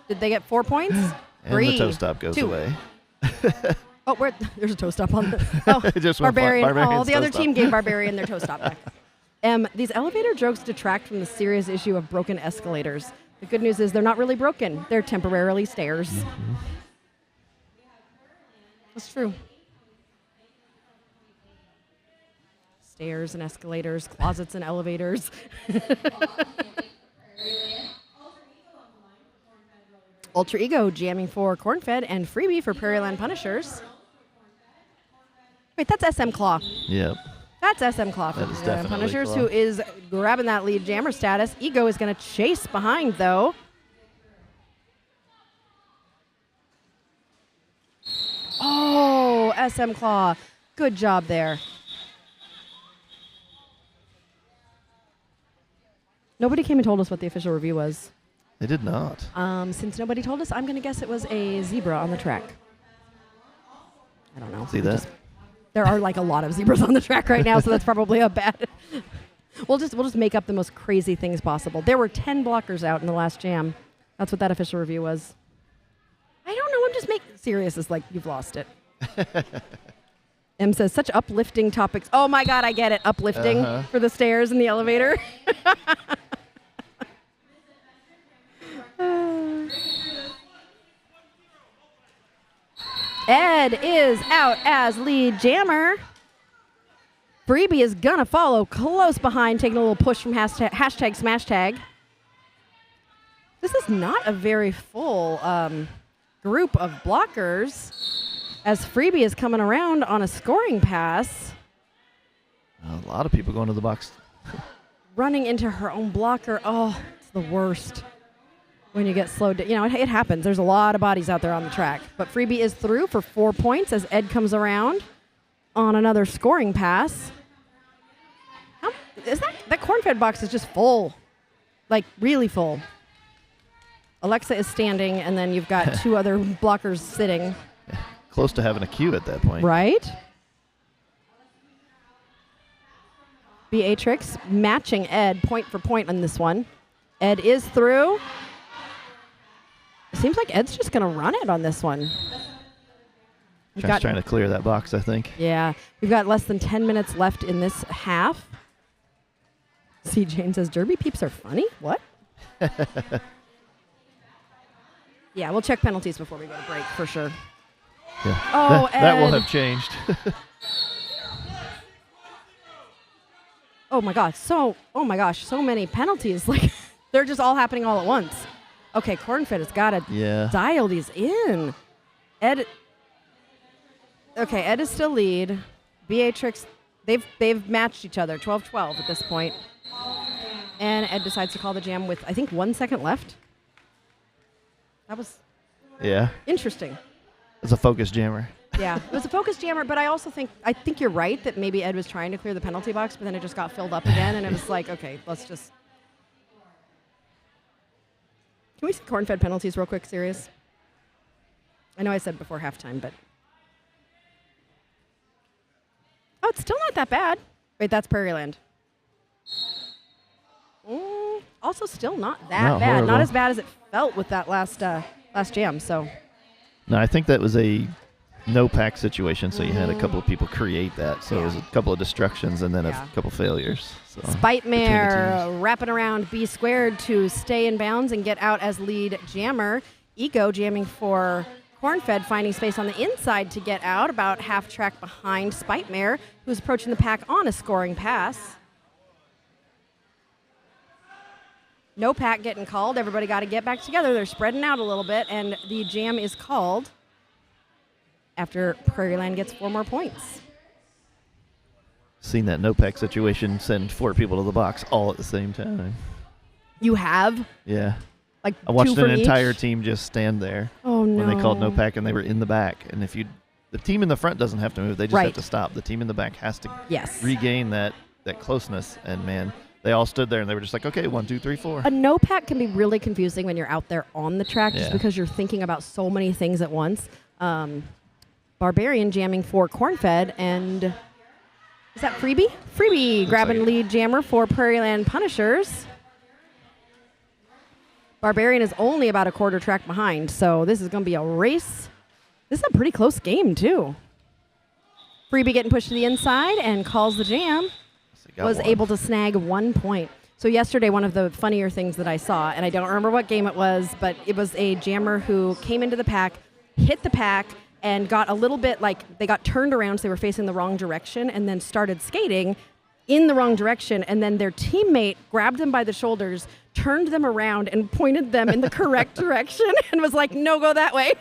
[SPEAKER 1] Did they get 4 points?
[SPEAKER 2] And
[SPEAKER 1] 3,
[SPEAKER 2] the toe stop goes
[SPEAKER 1] 2.
[SPEAKER 2] away.
[SPEAKER 1] Oh, there's a toe stop on the
[SPEAKER 2] just
[SPEAKER 1] Barbarian. Oh, the other team gave Barbarian their toe stop back. These elevator jokes detract from the serious issue of broken escalators. The good news is they're not really broken. They're temporarily stairs.
[SPEAKER 2] Mm-hmm.
[SPEAKER 1] That's true. Stairs and escalators, closets and elevators. Ultra Ego jamming for Cornfed and Freebie for Prairieland Punishers. Wait, that's SM Claw.
[SPEAKER 2] Yep.
[SPEAKER 1] That's SM Claw for the Punishers,
[SPEAKER 2] Claw.
[SPEAKER 1] who is grabbing that lead jammer status. Ego is going to chase behind, though. Oh, SM Claw. Good job there. Nobody came and told us what the official review was.
[SPEAKER 2] They did not.
[SPEAKER 1] Since nobody told us, I'm going to guess it was a zebra on the track. I don't know.
[SPEAKER 2] See that?
[SPEAKER 1] There are like a lot of zebras on the track right now, so that's probably a bad. We'll just make up the most crazy things possible. There were 10 blockers out in the last jam. That's what that official review was. I don't know. I'm just making serious. Is like you've lost it. M says such uplifting topics. Oh my God, I get it. Uplifting for the stairs and the elevator. Ed is out as lead jammer. Freebie is gonna follow close behind, taking a little push from hashtag smash tag. This is not a very full group of blockers, as Freebie is coming around on a scoring pass.
[SPEAKER 2] A lot of people going to the box.
[SPEAKER 1] Running into her own blocker. Oh, it's the worst. When you get slowed down. You know, it happens. There's a lot of bodies out there on the track. But Freebie is through for 4 points as Ed comes around on another scoring pass. That Cornfed box is just full. Like, really full. Alexa is standing, and then you've got 2 other blockers sitting.
[SPEAKER 2] Close to having a queue at that point.
[SPEAKER 1] Right? Beatrix matching Ed point for point on this one. Ed is through. Seems like Ed's just going to run it on this one.
[SPEAKER 2] Just trying to clear that box, I think.
[SPEAKER 1] Yeah. We've got less than 10 minutes left in this half. C. Jane says, Derby peeps are funny? What? Yeah, we'll check penalties before we go to break, for sure.
[SPEAKER 2] Yeah.
[SPEAKER 1] Oh,
[SPEAKER 2] that will
[SPEAKER 1] Ed.
[SPEAKER 2] have changed.
[SPEAKER 1] Oh, my gosh. So many penalties. Like, they're just all happening all at once. Okay, Cornfed has got to dial these in. Ed is still lead. Beatrix, they've matched each other, 12-12 at this point. And Ed decides to call the jam with, I think, 1 second left. That was interesting.
[SPEAKER 2] It's a focus jammer.
[SPEAKER 1] Yeah, it was a focus jammer, but I think you're right that maybe Ed was trying to clear the penalty box, but then it just got filled up again, and it was like, okay, let's just... Can we see Cornfed penalties real quick, serious? I know I said before halftime, but... Oh, it's still not that bad. Wait, that's Prairieland. Also still not that bad.
[SPEAKER 2] Horrible.
[SPEAKER 1] Not as bad as it felt with that last jam, so...
[SPEAKER 2] No, I think that was a no-pack situation, so you had a couple of people create that. So it was a couple of destructions and then a couple failures. So
[SPEAKER 1] Spite-Mare wrapping around B squared to stay in bounds and get out as lead jammer. Ego jamming for Cornfed, finding space on the inside to get out, about half track behind Spite-Mare, who's approaching the pack on a scoring pass. No pack getting called. Everybody got to get back together. They're spreading out a little bit, and the jam is called after Prairieland gets 4 more points.
[SPEAKER 2] Seen that no pack situation send 4 people to the box all at the same time.
[SPEAKER 1] You have?
[SPEAKER 2] Yeah.
[SPEAKER 1] Like
[SPEAKER 2] I watched
[SPEAKER 1] 2
[SPEAKER 2] an
[SPEAKER 1] from
[SPEAKER 2] entire
[SPEAKER 1] each?
[SPEAKER 2] team just stand there.
[SPEAKER 1] Oh, no.
[SPEAKER 2] When they called no pack and they were in the back. And if the team in the front doesn't have to move, they just have to stop. The team in the back has to regain that closeness. And, man, they all stood there and they were just like, okay, 1, 2, 3, 4.
[SPEAKER 1] A no pack can be really confusing when you're out there on the track just because you're thinking about so many things at once. Barbarian jamming for Cornfed, and is that Freebie? Freebie grabbing lead jammer for Prairieland Punishers. Barbarian is only about a quarter track behind, so this is going to be a race. This is a pretty close game, too. Freebie getting pushed to the inside and calls the jam. Was able to snag 1 point. So yesterday, one of the funnier things that I saw, and I don't remember what game it was, but it was a jammer who came into the pack, hit the pack, and got a little bit like they got turned around so they were facing the wrong direction and then started skating in the wrong direction. And then their teammate grabbed them by the shoulders, turned them around and pointed them in the correct direction and was like, no, go that way.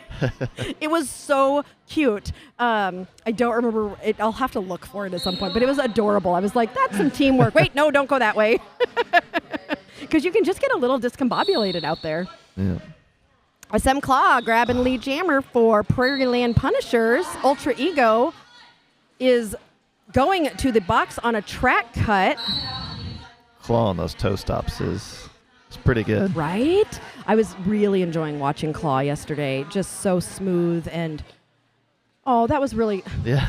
[SPEAKER 1] It was so cute. I don't remember it. I'll have to look for it at some point, but it was adorable. I was like, that's some teamwork. Wait, no, don't go that way. Because you can just get a little discombobulated out there.
[SPEAKER 2] Yeah.
[SPEAKER 1] SM Claw grabbing lead jammer for Prairieland Punishers. Ultra Ego is going to the box on a track cut.
[SPEAKER 2] Claw on those toe stops is pretty good.
[SPEAKER 1] Right? I was really enjoying watching Claw yesterday. Just so smooth and, oh, that was really...
[SPEAKER 2] Yeah.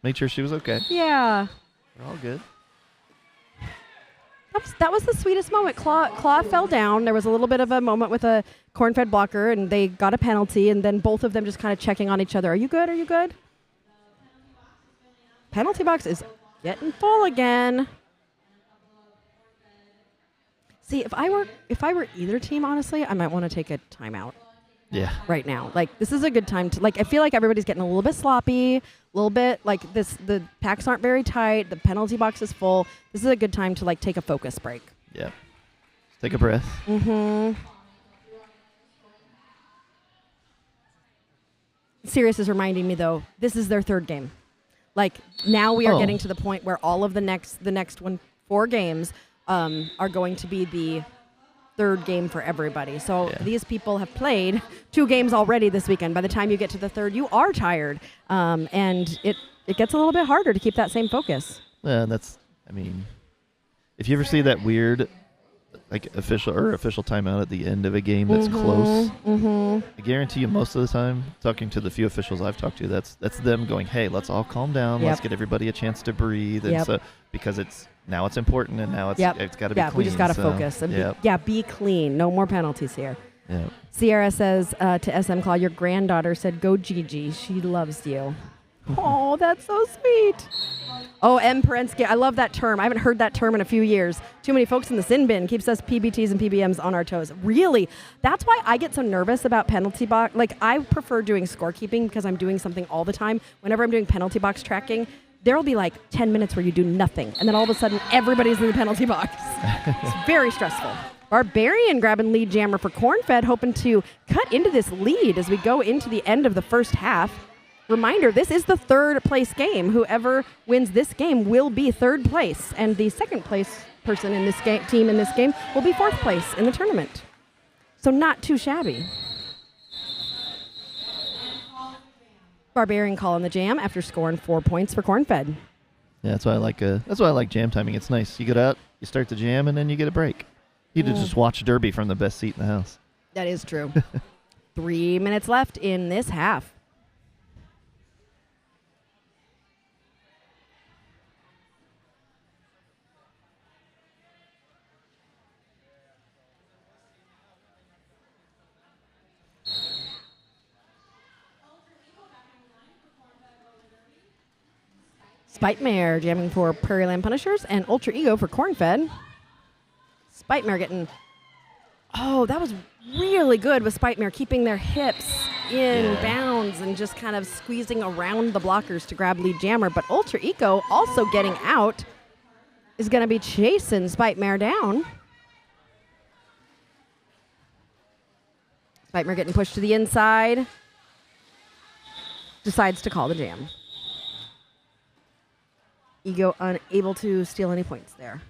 [SPEAKER 2] Made sure she was okay.
[SPEAKER 1] Yeah.
[SPEAKER 2] We're all good.
[SPEAKER 1] That was the sweetest moment. Claw fell down. There was a little bit of a moment with a Cornfed blocker, and they got a penalty, and then both of them just kind of checking on each other. Are you good? Are you good? Penalty box is getting full again. See, if I were either team, honestly, I might want to take a timeout.
[SPEAKER 2] Yeah.
[SPEAKER 1] Right now. Like, this is a good time to, like, I feel like everybody's getting a little bit sloppy, a little bit, like, the packs aren't very tight, the penalty box is full. This is a good time to, like, take a focus break.
[SPEAKER 2] Yeah. Take a breath.
[SPEAKER 1] Mm-hmm. Sirius is reminding me, though, this is their third game. Like, now we are getting to the point where all of the next 4 games are going to be the third game for everybody. So these people have played 2 games already this weekend. By the time you get to the third, you are tired. And it gets a little bit harder to keep that same focus.
[SPEAKER 2] Yeah, if you ever see that weird, like, official timeout at the end of a game that's close, I guarantee you most of the time, talking to the few officials I've talked to, that's them going, hey, let's all calm down. Let's get everybody a chance to breathe. And so, because it's important, and now it's got to be clean.
[SPEAKER 1] We just got to focus. And be clean. No more penalties here.
[SPEAKER 2] Yeah.
[SPEAKER 1] Sierra says to SM Claw, your granddaughter said, go Gigi. She loves you. Oh, that's so sweet. Oh, M. Perensky. I love that term. I haven't heard that term in a few years. Too many folks in the sin bin keeps us PBTs and PBMs on our toes. Really? That's why I get so nervous about penalty box. Like, I prefer doing scorekeeping because I'm doing something all the time. Whenever I'm doing penalty box tracking, there will be like 10 minutes where you do nothing, and then all of a sudden everybody's in the penalty box. It's very stressful. Barbarian grabbing lead jammer for Cornfed, hoping to cut into this lead as we go into the end of the first half. Reminder, this is the third place game. Whoever wins this game will be third place, and the second place person in this team in this game will be fourth place in the tournament. So not too shabby. Barbarian calling the jam after scoring 4 points for Cornfed.
[SPEAKER 2] Yeah, that's why I like jam timing. It's nice. You get out, you start the jam, and then you get a break. You just watch Derby from the best seat in the house.
[SPEAKER 1] That is true. 3 minutes left in this half. Spitmare jamming for Prairieland Punishers and Ultra Ego for Cornfed. Spitmare getting... Oh, that was really good with Spitmare, keeping their hips in bounds and just kind of squeezing around the blockers to grab lead jammer. But Ultra Ego also getting out is going to be chasing Spitmare down. Spitmare getting pushed to the inside. Decides to call the jam. Ego unable to steal any points there.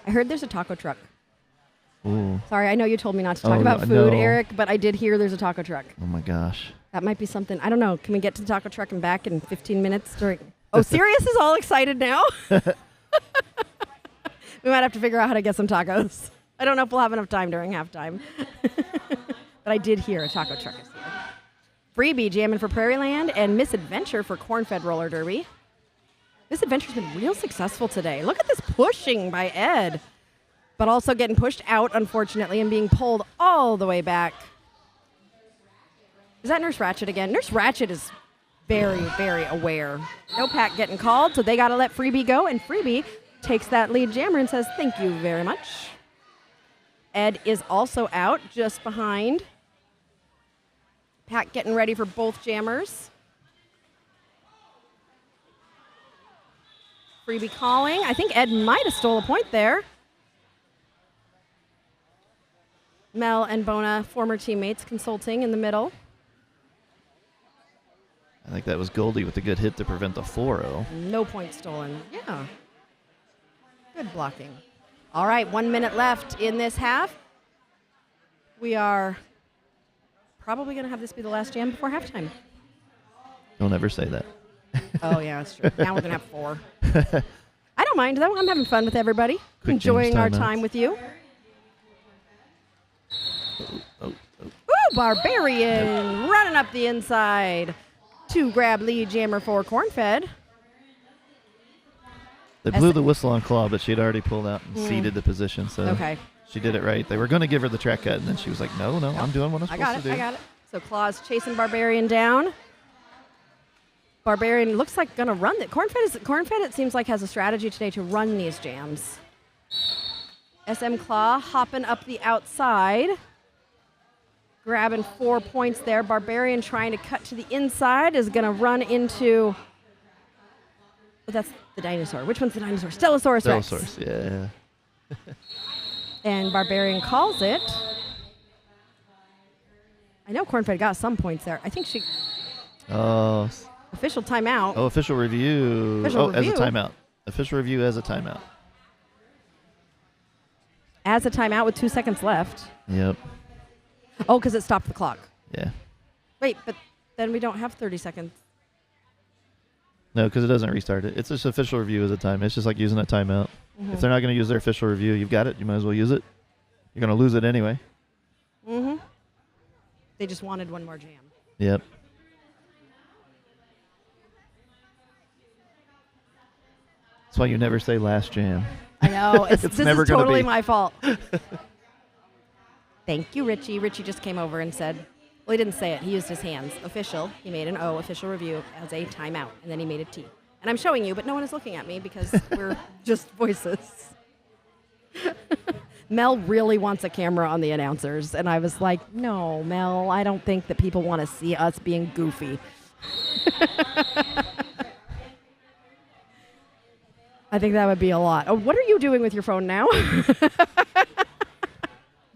[SPEAKER 1] I heard there's a taco truck.
[SPEAKER 2] Ooh.
[SPEAKER 1] Sorry, I know you told me not to talk about food, Eric, but I did hear there's a taco truck.
[SPEAKER 2] Oh my gosh.
[SPEAKER 1] That might be something. I don't know. Can we get to the taco truck and back in 15 minutes? Oh, Sirius is all excited now. We might have to figure out how to get some tacos. I don't know if we'll have enough time during halftime. But I did hear a taco truck is here. Freebie jamming for Prairieland and Misadventure for Cornfed Roller Derby. Misadventure's been real successful today. Look at this pushing by Ed, but also getting pushed out, unfortunately, and being pulled all the way back. Is that Nurse Ratchet again? Nurse Ratchet is very, very aware. No pack getting called, so they got to let Freebie go, and Freebie takes that lead jammer and says, thank you very much. Ed is also out, just behind. Pack getting ready for both jammers. Freebie calling. I think Ed might have stole a point there. Mel and Bona, former teammates, consulting in the middle.
[SPEAKER 2] I think that was Goldie with a good hit to prevent the 4-0.
[SPEAKER 1] No point stolen. Yeah. Good blocking. All right, 1 minute left in this half. We are probably going to have this be the last jam before halftime.
[SPEAKER 2] Don't ever say that.
[SPEAKER 1] Oh, yeah, that's true. Now we're going to have 4. I don't mind, though. I'm having fun with everybody.
[SPEAKER 2] Quick
[SPEAKER 1] enjoying our time with you. Ooh, Barbarian running up the inside to grab lead jammer for Cornfed.
[SPEAKER 2] They blew the whistle on Claw, but she had already pulled out and ceded the position, so she did it right. They were going to give her the track cut, and then she was like, no, I'm doing what I'm supposed to do.
[SPEAKER 1] I got it. So Claw's chasing Barbarian down. Barbarian looks like going to run it. Cornfed, it seems like, has a strategy today to run these jams. SM Claw hopping up the outside. Grabbing 4 points there. Barbarian trying to cut to the inside is going to run into... Oh, that's the dinosaur. Which one's the dinosaur? Stegosaurus Rex.
[SPEAKER 2] Stegosaurus, yeah.
[SPEAKER 1] And Barbarian calls it. I know Cornfed got some points there. I think she...
[SPEAKER 2] Oh.
[SPEAKER 1] Official timeout.
[SPEAKER 2] Oh, official review. As a timeout. Official review as a timeout.
[SPEAKER 1] As a timeout with 2 seconds left.
[SPEAKER 2] Yep.
[SPEAKER 1] Oh, because it stopped the clock.
[SPEAKER 2] Yeah.
[SPEAKER 1] Wait, but then we don't have 30 seconds.
[SPEAKER 2] No, because it doesn't restart it. It's just official review as a time. It's just like using a timeout. Mm-hmm. If they're not going to use their official review, you've got it. You might as well use it. You're going to lose it anyway.
[SPEAKER 1] Mm-hmm. They just wanted one more jam.
[SPEAKER 2] Yep. That's why you never say last jam.
[SPEAKER 1] I know. This
[SPEAKER 2] never
[SPEAKER 1] is totally
[SPEAKER 2] be.
[SPEAKER 1] my fault. Thank you, Richie. Richie just came over and said, well, he didn't say it. He used his hands. Official. He made an O, official review, as a timeout. And then he made a T. And I'm showing you, but no one is looking at me because we're just voices. Mel really wants a camera on the announcers. And I was like, no, Mel, I don't think that people want to see us being goofy. I think that would be a lot. Oh, what are you doing with your phone now?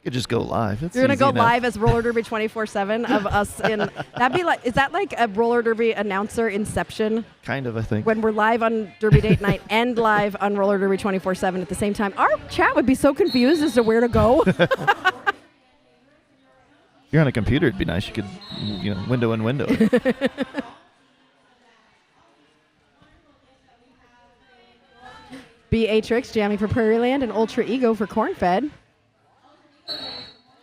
[SPEAKER 2] You could just go live.
[SPEAKER 1] You're going to go live as Roller Derby 24/7 of us in... That'd be like... Is that like a Roller Derby announcer inception?
[SPEAKER 2] Kind of, I think.
[SPEAKER 1] When we're live on Derby Date Night and live on Roller Derby 24/7 at the same time. Our chat would be so confused as to where to go.
[SPEAKER 2] If you're on a computer, it'd be nice. You could, window and window it.
[SPEAKER 1] Beatrix jamming for Prairieland and Ultra Ego for Cornfed.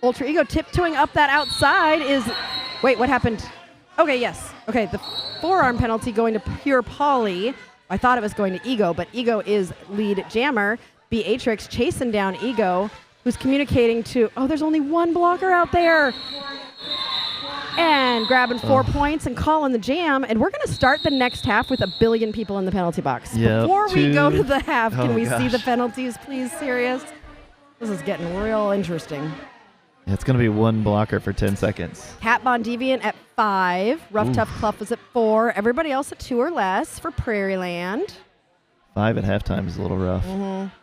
[SPEAKER 1] Ultra Ego tiptoeing up that outside is... Wait, what happened? Okay, yes. Okay, the forearm penalty going to Pure Polly. I thought it was going to Ego, but Ego is lead jammer. Beatrix chasing down Ego, who's communicating to... Oh, there's only one blocker out there. And grabbing 4 points and calling the jam. And we're going to start the next half with 1 billion people in the penalty box.
[SPEAKER 2] Yep,
[SPEAKER 1] Before we go to the half, can we see the penalties, please? Serious? This is getting real interesting.
[SPEAKER 2] Yeah, it's going to be one blocker for 10 seconds.
[SPEAKER 1] Cat Bond Deviant at 5. Rough Tough Cluff was at 4. Everybody else at 2 or less for Prairieland.
[SPEAKER 2] 5 at halftime is a little rough.
[SPEAKER 1] Mm-hmm.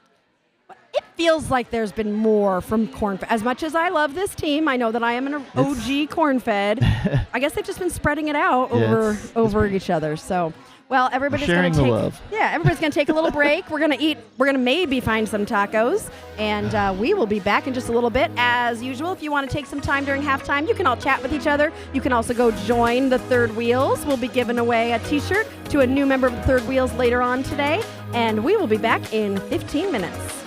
[SPEAKER 1] It feels like there's been more from Cornfed. As much as I love this team, I know that I am an OG Cornfed. I guess they've just been spreading it out over each other. So, well, everybody's going to take
[SPEAKER 2] love.
[SPEAKER 1] Yeah, everybody's going to take a little break. We're going to eat. We're going to maybe find some tacos, and we will be back in just a little bit. As usual, if you want to take some time during halftime, you can all chat with each other. You can also go join the Third Wheels. We'll be giving away a T-shirt to a new member of the Third Wheels later on today, and we will be back in 15 minutes.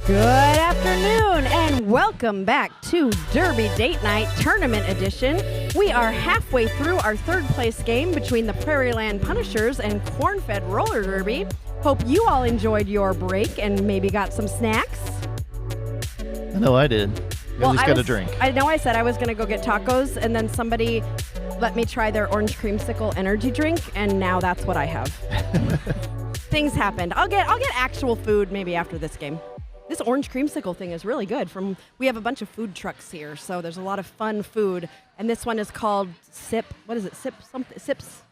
[SPEAKER 1] Good afternoon and Welcome back to Derby Date Night Tournament Edition. We are halfway through our third place game between the Prairieland Punishers and Cornfed Roller Derby. Hope you all enjoyed your break and maybe got some snacks.
[SPEAKER 2] I know I did. You at least got a drink.
[SPEAKER 1] I know I said I was going to go get tacos, and then somebody let me try their orange creamsicle energy drink, and now that's what I have. Things happened. I'll get actual food maybe after this game. This orange creamsicle thing is really good. We have a bunch of food trucks here, so there's a lot of fun food. And this one is called Sip. What is it? Something Sips.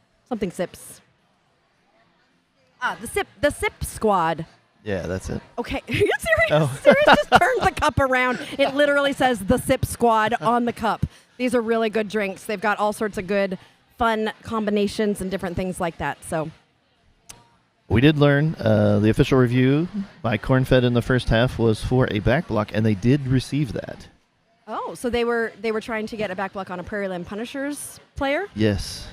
[SPEAKER 1] The Sip Squad.
[SPEAKER 2] Yeah, that's it.
[SPEAKER 1] Okay, are you serious? Oh. Serious? Just turned the cup around. It literally says the Sip Squad on the cup. These are really good drinks. They've got all sorts of good, fun combinations and different things like that. So.
[SPEAKER 2] We did learn the official review by Cornfed in the first half was for a back block, and they did receive that.
[SPEAKER 1] Oh, so they were trying to get a back block on a Prairieland Punishers player?
[SPEAKER 2] Yes.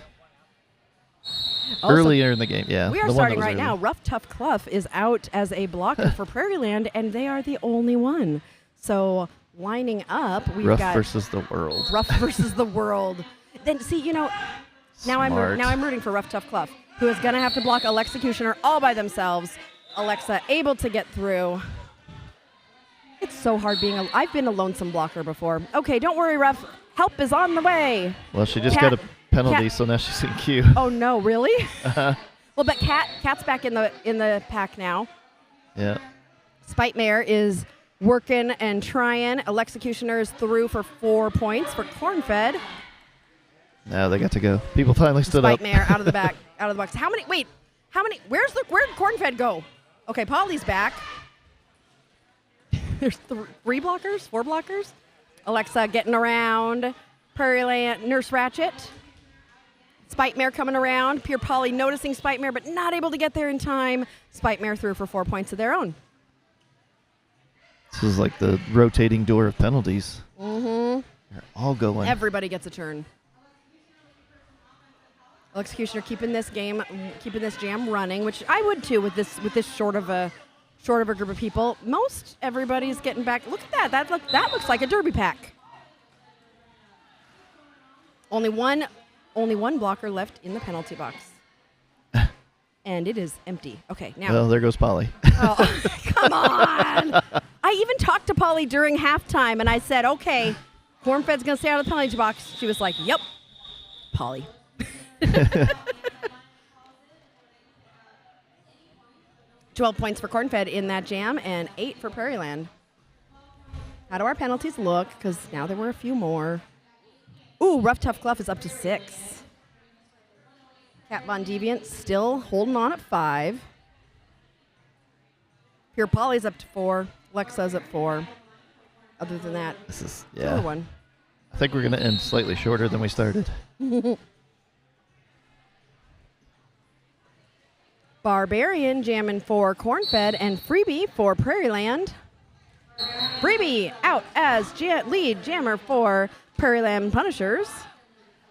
[SPEAKER 1] Oh,
[SPEAKER 2] earlier in the game, yeah.
[SPEAKER 1] We are starting right now. Rough Tough Clough is out as a blocker for Prairieland, and they are the only one. So lining up, we've got
[SPEAKER 2] Rough versus the world.
[SPEAKER 1] Rough versus the world. Then see, now I'm rooting for Rough Tough Clough, who is going to have to block Alexecutioner all by themselves. Alexa able to get through. It's so hard I've been a lonesome blocker before. Okay, don't worry, Ref. Help is on the way.
[SPEAKER 2] Well, she just got a penalty, so now she's in queue.
[SPEAKER 1] Oh no, really? Uh-huh. Well, but Kat's back in the pack now.
[SPEAKER 2] Yeah.
[SPEAKER 1] Spite Mare is working and trying. Alexecutioner is through for 4 points for Cornfed.
[SPEAKER 2] Now they got to go. People finally stood up.
[SPEAKER 1] Spite Mare out of the back, out of the box. Where'd Cornfed go? Okay, Polly's back. There's 3 blockers, 4 blockers. Alexa getting around. Prairieland, Nurse Ratchet. Spite Mare coming around. Pure Polly noticing Spite Mare, but not able to get there in time. Spite Mare through for 4 points of their own.
[SPEAKER 2] This is like the rotating door of penalties.
[SPEAKER 1] Mm-hmm.
[SPEAKER 2] They're all going.
[SPEAKER 1] Everybody gets a turn. Executioner keeping this jam running, which I would too with this short of a group of people. Most everybody's getting back. Look at that. That looks like a derby pack. Only one blocker left in the penalty box. And it is empty. Okay, now.
[SPEAKER 2] Well, there goes Polly.
[SPEAKER 1] Oh, come on. I even talked to Polly during halftime, and I said, okay, Cornfed's going to stay out of the penalty box. She was like, yep, Polly. 12 points for Cornfed in that jam and 8 for Prairieland. How do our penalties look? Because now there were a few more. Ooh, Rough Tough Clough is up to 6. Cat Von Deviant still holding on at 5. Pure Polly's up to 4. Lexa's at 4. Other than that,
[SPEAKER 2] this is
[SPEAKER 1] one.
[SPEAKER 2] I think we're going to end slightly shorter than we started.
[SPEAKER 1] Barbarian jamming for Cornfed and Freebie for Prairieland. Freebie out as lead jammer for Prairieland Punishers.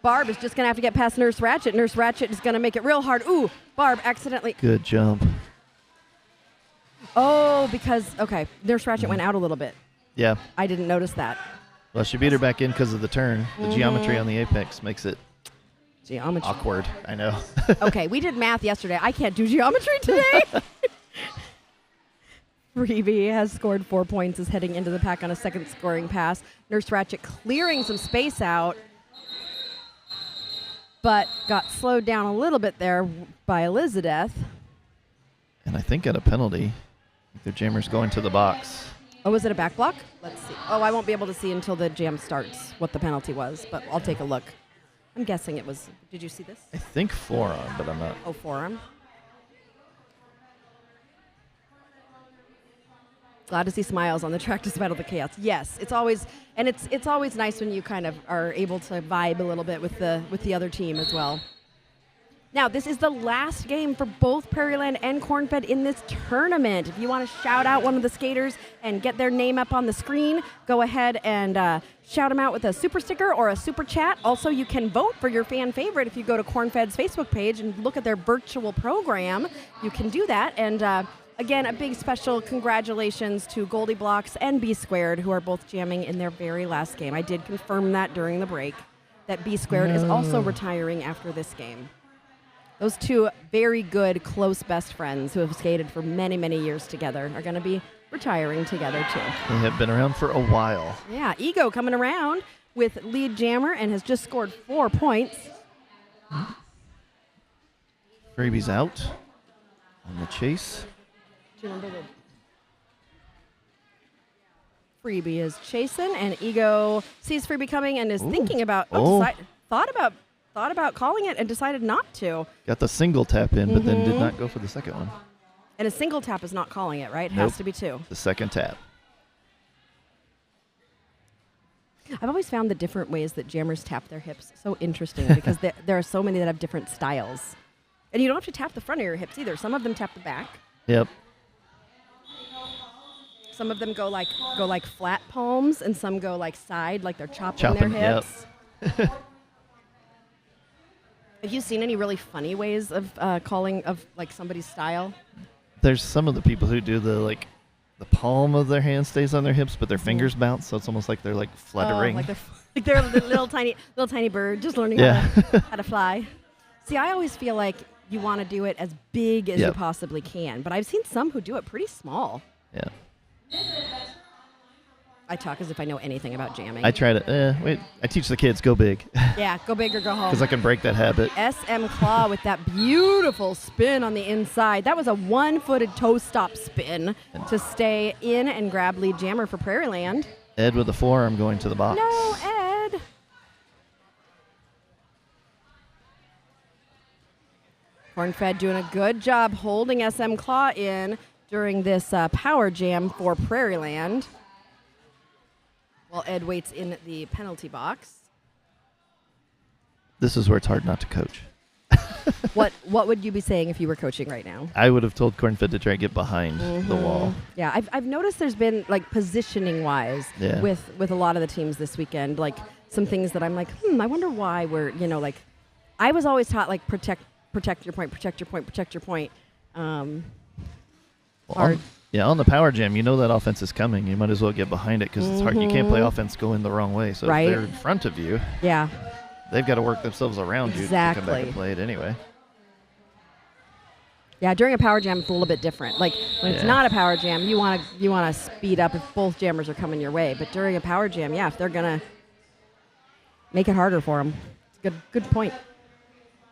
[SPEAKER 1] Barb is just going to have to get past Nurse Ratchet. Nurse Ratchet is going to make it real hard. Ooh, Barb accidentally.
[SPEAKER 2] Good jump.
[SPEAKER 1] Oh, Nurse Ratchet went out a little bit.
[SPEAKER 2] Yeah.
[SPEAKER 1] I didn't notice that.
[SPEAKER 2] Well, she beat her back in because of the turn. The geometry on the apex makes it awkward. I know.
[SPEAKER 1] Okay, we did math yesterday. I can't do geometry today. Freebie has scored 4 points, is heading into the pack on a second scoring pass. Nurse Ratchet clearing some space out, but got slowed down a little bit there by Elizabeth.
[SPEAKER 2] And I think at a penalty, the jammer's going to the box.
[SPEAKER 1] Oh, was it a back block? Let's see. Oh, I won't be able to see until the jam starts what the penalty was, but I'll take a look. I'm guessing it was. Did you see this?
[SPEAKER 2] I think forearm, but I'm not.
[SPEAKER 1] Oh, forearm. Glad to see smiles on the track despite all the chaos. Yes, it's always nice when you kind of are able to vibe a little bit with the other team as well. Now, this is the last game for both Prairieland and Cornfed in this tournament. If you want to shout out one of the skaters and get their name up on the screen, go ahead and shout them out with a super sticker or a super chat. Also, you can vote for your fan favorite if you go to Cornfed's Facebook page and look at their virtual program. You can do that, and again, a big special congratulations to Goldie Blocks and B Squared, who are both jamming in their very last game. I did confirm that during the break, that B Squared is also retiring after this game. Those two very good, close best friends who have skated for many, many years together are going to be retiring together, too.
[SPEAKER 2] They have been around for a while.
[SPEAKER 1] Yeah, Ego coming around with lead jammer and has just scored 4 points.
[SPEAKER 2] Freebie's out on the chase.
[SPEAKER 1] Do you remember Freebie is chasing, and Ego sees Freebie coming and is thinking about, thought about calling it and decided not to.
[SPEAKER 2] Got the single tap in, but then did not go for the second one.
[SPEAKER 1] And a single tap is not calling it, right? It
[SPEAKER 2] Nope.
[SPEAKER 1] has to be 2.
[SPEAKER 2] The second tap.
[SPEAKER 1] I've always found the different ways that jammers tap their hips so interesting because there are so many that have different styles. And you don't have to tap the front of your hips either. Some of them tap the back.
[SPEAKER 2] Yep.
[SPEAKER 1] Some of them go like flat palms, and some go like side, like they're chopping their hips.
[SPEAKER 2] Yep.
[SPEAKER 1] Have you seen any really funny ways of calling of like somebody's style?
[SPEAKER 2] There's some of the people who do the palm of their hand stays on their hips, but their fingers bounce, so it's almost like they're like fluttering.
[SPEAKER 1] Like they're a little tiny bird just learning how to fly. See, I always feel like you want to do it as big as you possibly can, but I've seen some who do it pretty small.
[SPEAKER 2] Yeah.
[SPEAKER 1] I talk as if I know anything about jamming.
[SPEAKER 2] I try to, I teach the kids, go big.
[SPEAKER 1] Yeah, go big or go home.
[SPEAKER 2] Because I can break that habit.
[SPEAKER 1] SM Claw with that beautiful spin on the inside. That was a one-footed toe stop spin to stay in and grab lead jammer for Prairieland.
[SPEAKER 2] Ed with the forearm going to the box.
[SPEAKER 1] No, Ed. Cornfed doing a good job holding SM Claw in during this power jam for Prairieland. While Ed waits in the penalty box.
[SPEAKER 2] This is where it's hard not to coach.
[SPEAKER 1] What would you be saying if you were coaching right now?
[SPEAKER 2] I would have told Cornfed to try and get behind the wall.
[SPEAKER 1] Yeah, I've noticed there's been like positioning wise with a lot of the teams this weekend, like some things that I'm like, I wonder why we're, like I was always taught like protect your point, protect your point, protect your point. Hard.
[SPEAKER 2] On the power jam, you know that offense is coming. You might as well get behind it because it's hard. You can't play offense going the wrong way. So if they're in front of you, they've got to work themselves around you to come back and play it anyway.
[SPEAKER 1] Yeah, during a power jam, it's a little bit different. Like when it's not a power jam, you want to speed up if both jammers are coming your way. But during a power jam, if they're gonna make it harder for them, it's a good point.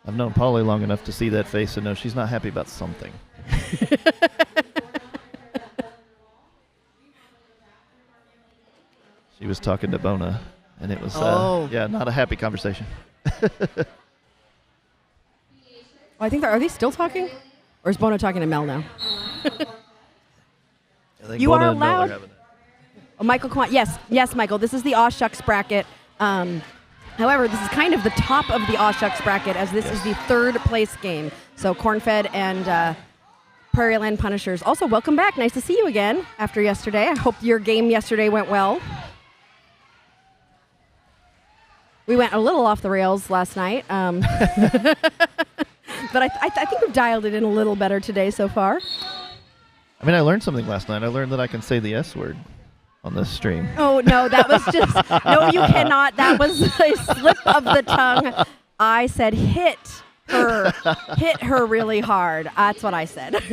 [SPEAKER 2] I've known Polly long enough to see that face and know she's not happy about something. She was talking to Bona, and it was, not a happy conversation.
[SPEAKER 1] I think are they still talking? Or is Bona talking to Mel now? You are allowed. Michael, come on. Yes, Michael. This is the Aw Shucks bracket. However, this is kind of the top of the Aw Shucks bracket, as this is the third place game. So Cornfed and Prairieland Punishers. Also, welcome back. Nice to see you again after yesterday. I hope your game yesterday went well. We went a little off the rails last night, but I think we've dialed it in a little better today so far.
[SPEAKER 2] I mean, I learned something last night. I learned that I can say the S word on this stream.
[SPEAKER 1] Oh, no, that was just, no, you cannot. That was a slip of the tongue. I said hit her really hard. That's what I said.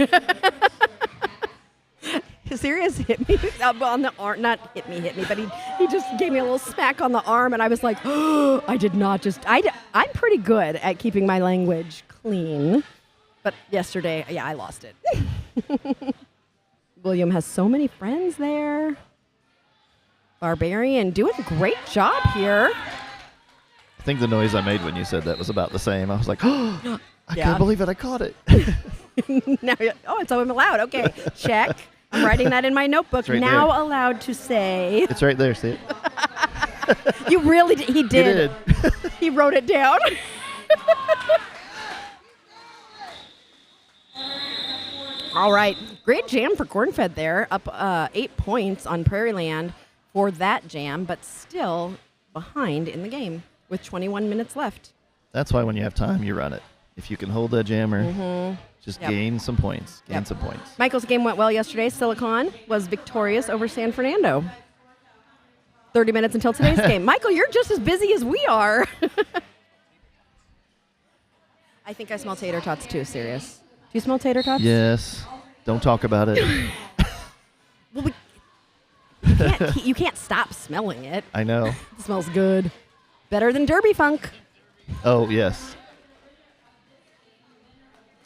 [SPEAKER 1] Sirius hit me on the arm, not hit me, but he just gave me a little smack on the arm, and I was like, oh, I did not just, I'm pretty good at keeping my language clean, but yesterday, I lost it. William has so many friends there. Barbarian doing a great job here.
[SPEAKER 2] I think the noise I made when you said that was about the same. I was like, oh, I can't believe it, I caught it.
[SPEAKER 1] Now, and so I'm allowed. Okay, check. I'm writing that in my notebook.
[SPEAKER 2] Right
[SPEAKER 1] now
[SPEAKER 2] there.
[SPEAKER 1] Allowed to say.
[SPEAKER 2] It's right there, see it?
[SPEAKER 1] You really did. He did.
[SPEAKER 2] You did.
[SPEAKER 1] He wrote it down. All right. Great jam for Cornfed there. Up 8 points on Prairieland for that jam, but still behind in the game with 21 minutes left.
[SPEAKER 2] That's why when you have time, you run it. If you can hold that jammer, just gain some points. Gain some points.
[SPEAKER 1] Michael's game went well yesterday. Silicon was victorious over San Fernando. 30 minutes until today's game. Michael, you're just as busy as we are. I think I smell tater tots too, serious. Do you smell tater tots?
[SPEAKER 2] Yes. Don't talk about it.
[SPEAKER 1] Well, you can't stop smelling it.
[SPEAKER 2] I know.
[SPEAKER 1] It smells good. Better than Derby Funk.
[SPEAKER 2] Oh, yes.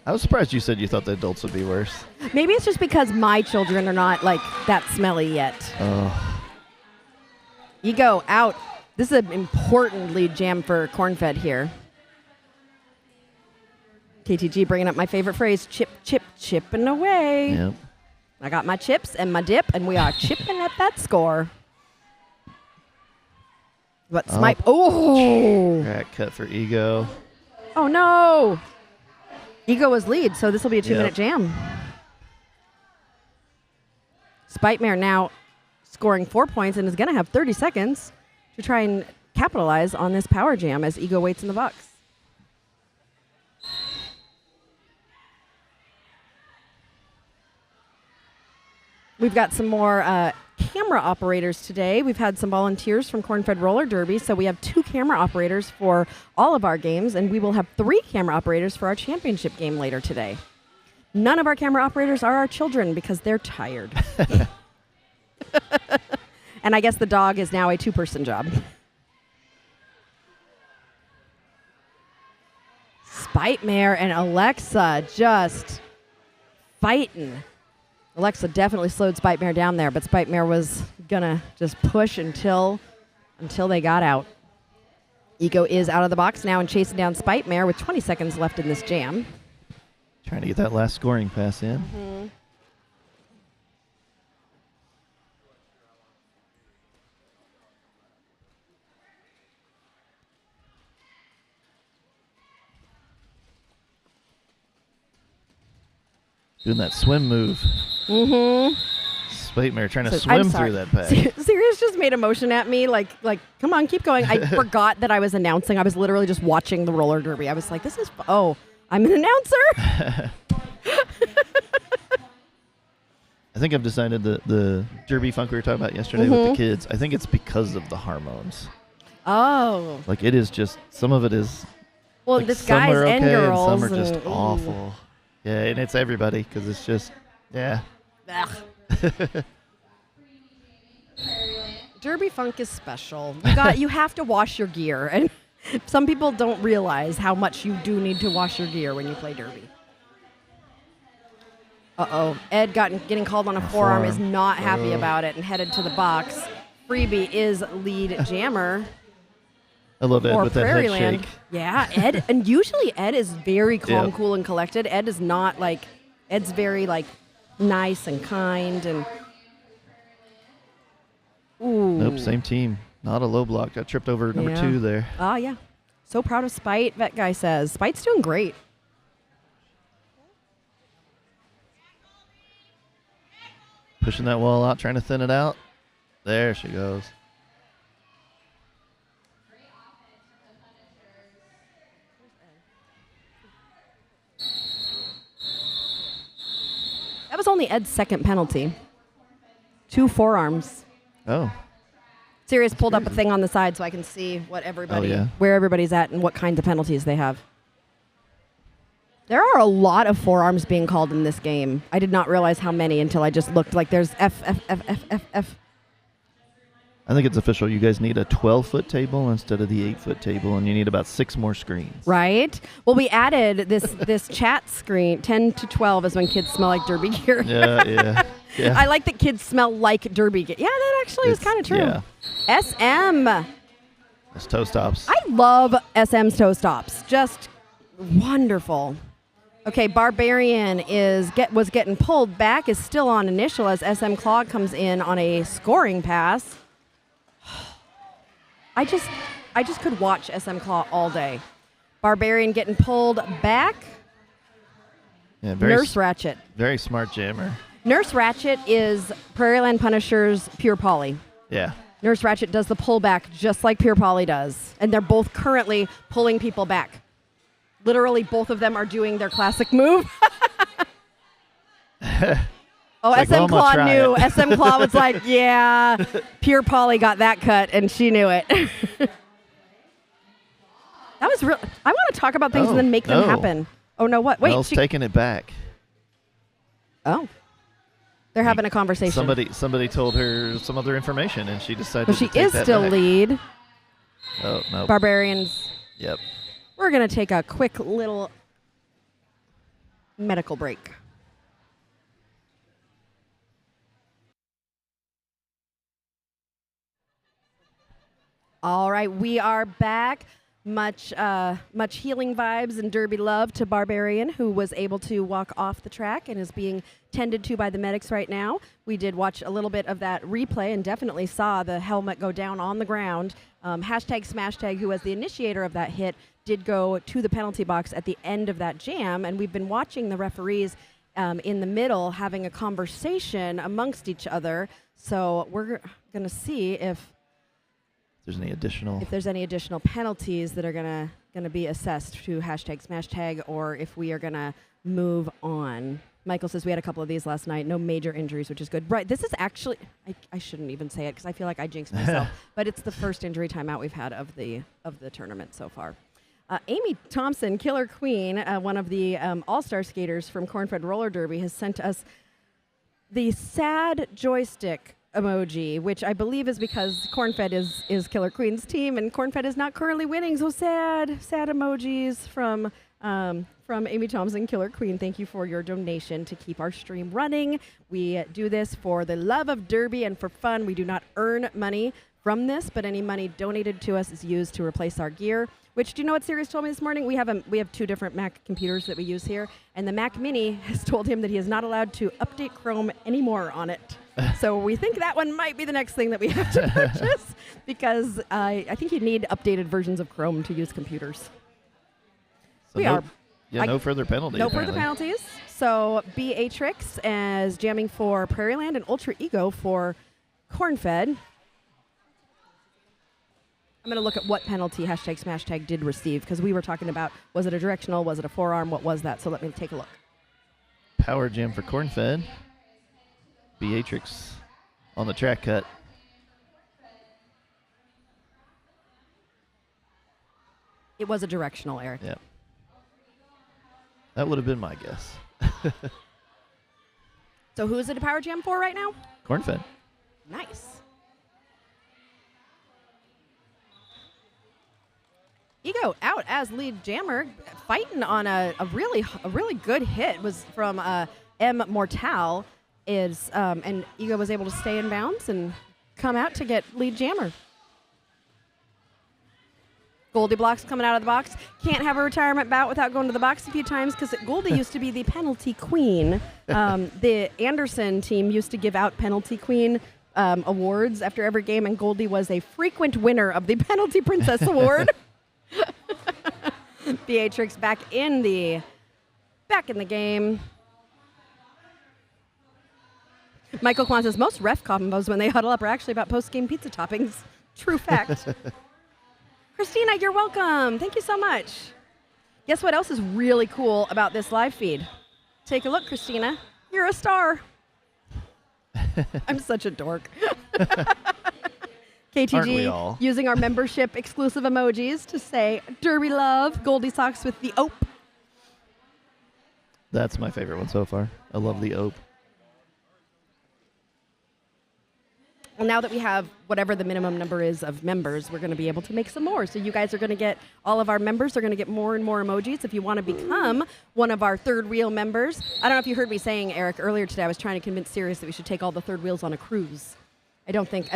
[SPEAKER 2] I was surprised you said you thought the adults would be worse.
[SPEAKER 1] Maybe it's just because my children are not like that smelly yet.
[SPEAKER 2] Oh.
[SPEAKER 1] Ego out. This is an important lead jam for Cornfed here. KTG bringing up my favorite phrase, chip, chip, chipping away.
[SPEAKER 2] Yep.
[SPEAKER 1] I got my chips and my dip, and we are chipping at that score. But Smite. Oh!
[SPEAKER 2] Crack cut for Ego.
[SPEAKER 1] Oh, no. Ego was lead, so this will be a 2-minute jam. Spitmare now scoring 4 points and is going to have 30 seconds to try and capitalize on this power jam as Ego waits in the box. We've got some more camera operators today. We've had some volunteers from Cornfed Roller Derby, so we have 2 camera operators for all of our games, and we will have 3 camera operators for our championship game later today. None of our camera operators are our children because they're tired. And I guess the dog is now a 2-person job. Spitmare and Alexa just fighting. Alexa definitely slowed Spitmare down there, but Spitmare was going to just push until they got out. Ego is out of the box now and chasing down Spitmare with 20 seconds left in this jam.
[SPEAKER 2] Trying to get that last scoring pass in. Doing that swim move. Spitmare trying to swim through that pack.
[SPEAKER 1] Sirius just made a motion at me like, come on, keep going. I forgot that I was announcing. I was literally just watching the roller derby. I was like, I'm an announcer?
[SPEAKER 2] I think I've decided the derby funk we were talking about yesterday with the kids, I think it's because of the hormones.
[SPEAKER 1] Oh.
[SPEAKER 2] Like, it is just, some of it is,
[SPEAKER 1] well,
[SPEAKER 2] like,
[SPEAKER 1] this guys
[SPEAKER 2] okay
[SPEAKER 1] and girls.
[SPEAKER 2] and some are just awful. Yeah, and it's everybody because it's just, yeah.
[SPEAKER 1] Derby funk is special. You have to wash your gear, and some people don't realize how much you do need to wash your gear when you play derby. Ed getting called on a forearm is not happy about it and headed to the box. Freebie is lead jammer.
[SPEAKER 2] I love Ed with that head shake.
[SPEAKER 1] Yeah, Ed, and usually Ed is very calm, cool, and collected. Ed is not Ed's very nice and kind and. Ooh.
[SPEAKER 2] Nope, same team. Not a low block. Got tripped over number 2 there.
[SPEAKER 1] Oh, yeah. So proud of Spite, Vet Guy says. Spite's doing great.
[SPEAKER 2] Pushing that wall out, trying to thin it out. There she goes.
[SPEAKER 1] That was only Ed's second penalty. 2 forearms.
[SPEAKER 2] Oh.
[SPEAKER 1] Sirius pulled up a thing on the side so I can see what where everybody's at and what kinds of penalties they have. There are a lot of forearms being called in this game. I did not realize how many until I just looked. There's F.
[SPEAKER 2] I think it's official. You guys need a 12-foot table instead of the 8-foot table, and you need about 6 more screens.
[SPEAKER 1] Right. Well, we added this chat screen. 10 to 12 is when kids smell like derby gear.
[SPEAKER 2] Yeah.
[SPEAKER 1] I like that kids smell like derby gear. Yeah, that actually is kind of true. Yeah. SM.
[SPEAKER 2] Those toe stops.
[SPEAKER 1] I love SM's toe stops. Just wonderful. Okay, Barbarian was getting pulled back, is still on initial as SM Claw comes in on a scoring pass. I just could watch SM Claw all day. Barbarian getting pulled back.
[SPEAKER 2] Yeah,
[SPEAKER 1] Nurse Ratchet.
[SPEAKER 2] Very smart jammer.
[SPEAKER 1] Nurse Ratchet is Prairieland Punisher's Pure Poly.
[SPEAKER 2] Yeah.
[SPEAKER 1] Nurse Ratchet does the pullback just like Pure Poly does. And they're both currently pulling people back. Literally, both of them are doing their classic move. Oh,
[SPEAKER 2] like,
[SPEAKER 1] SM Claw knew. SM Claw was like, yeah, Pure Polly got that cut, and she knew it. That was real. I want to talk about things and then make them happen. Oh, no, what? Wait.
[SPEAKER 2] Mel's taking it back.
[SPEAKER 1] Oh. They're having a conversation.
[SPEAKER 2] Somebody told her some other information, and she decided
[SPEAKER 1] to take that back. She is still lead.
[SPEAKER 2] Oh, no.
[SPEAKER 1] Barbarians.
[SPEAKER 2] Yep.
[SPEAKER 1] We're going to take a quick little medical break. All right, we are back. Much healing vibes and derby love to Barbarian, who was able to walk off the track and is being tended to by the medics right now. We did watch a little bit of that replay and definitely saw the helmet go down on the ground. #SmashTag, who was the initiator of that hit, did go to the penalty box at the end of that jam, and we've been watching the referees in the middle having a conversation amongst each other. So we're going to see if there's any additional penalties that are gonna be assessed to #SmashTag, or if we are gonna move on. Michael says we had a couple of these last night. No major injuries, which is good. Right, this is actually I shouldn't even say it because I feel like I jinxed myself. But it's the first injury timeout we've had of the tournament so far. Amy Thompson, Killer Queen, one of the all-star skaters from Cornfed Roller Derby, has sent us the sad joystick emoji, which I believe is because Cornfed is Killer Queen's team, and Cornfed is not currently winning. So sad emojis from Amy Thompson, Killer Queen. Thank you for your donation to keep our stream running. We do this for the love of Derby and for fun. We do not earn money from this, but any money donated to us is used to replace our gear. Which, do you know what Sirius told me this morning? We have 2 different Mac computers that we use here, and the Mac Mini has told him that he is not allowed to update Chrome anymore on it. So we think that one might be the next thing that we have to purchase, because I think you need updated versions of Chrome to use computers.
[SPEAKER 2] So no further penalties.
[SPEAKER 1] No further penalties. So Beatrix as jamming for Prairieland and Ultra Ego for Cornfed. I'm going to look at what penalty #SmashTag did receive, because we were talking about, was it a directional, was it a forearm, what was that? So let me take a look.
[SPEAKER 2] Power jam for Cornfed. Beatrix on the track cut.
[SPEAKER 1] It was a directional, Eric.
[SPEAKER 2] Yeah. That would have been my guess.
[SPEAKER 1] So who is it a power jam for right now?
[SPEAKER 2] Cornfed.
[SPEAKER 1] Nice. Ego out as lead jammer, fighting on a really good hit. It was from M Mortal, and Ego was able to stay in bounds and come out to get lead jammer. Goldie Blocks coming out of the box. Can't have a retirement bout without going to the box a few times, because Goldie used to be the penalty queen. The Anderson team used to give out penalty queen awards after every game, and Goldie was a frequent winner of the penalty princess award. Beatrix back in the game. Michael Kwan says most ref combos when they huddle up are actually about post-game pizza toppings. True fact. Christina, you're welcome. Thank you so much. Guess what else is really cool about this live feed? Take a look, Christina. You're a star. I'm such a dork. KTG using our membership exclusive emojis to say Derby love, Goldie socks with the ope.
[SPEAKER 2] That's my favorite one so far. I love the ope.
[SPEAKER 1] Well, now that we have whatever the minimum number is of members, we're going to be able to make some more. So you guys are going to get, all of our members are going to get more and more emojis. If you want to become one of our third wheel members, I don't know if you heard me saying, Eric, earlier today, I was trying to convince Sirius that we should take all the third wheels on a cruise. I don't think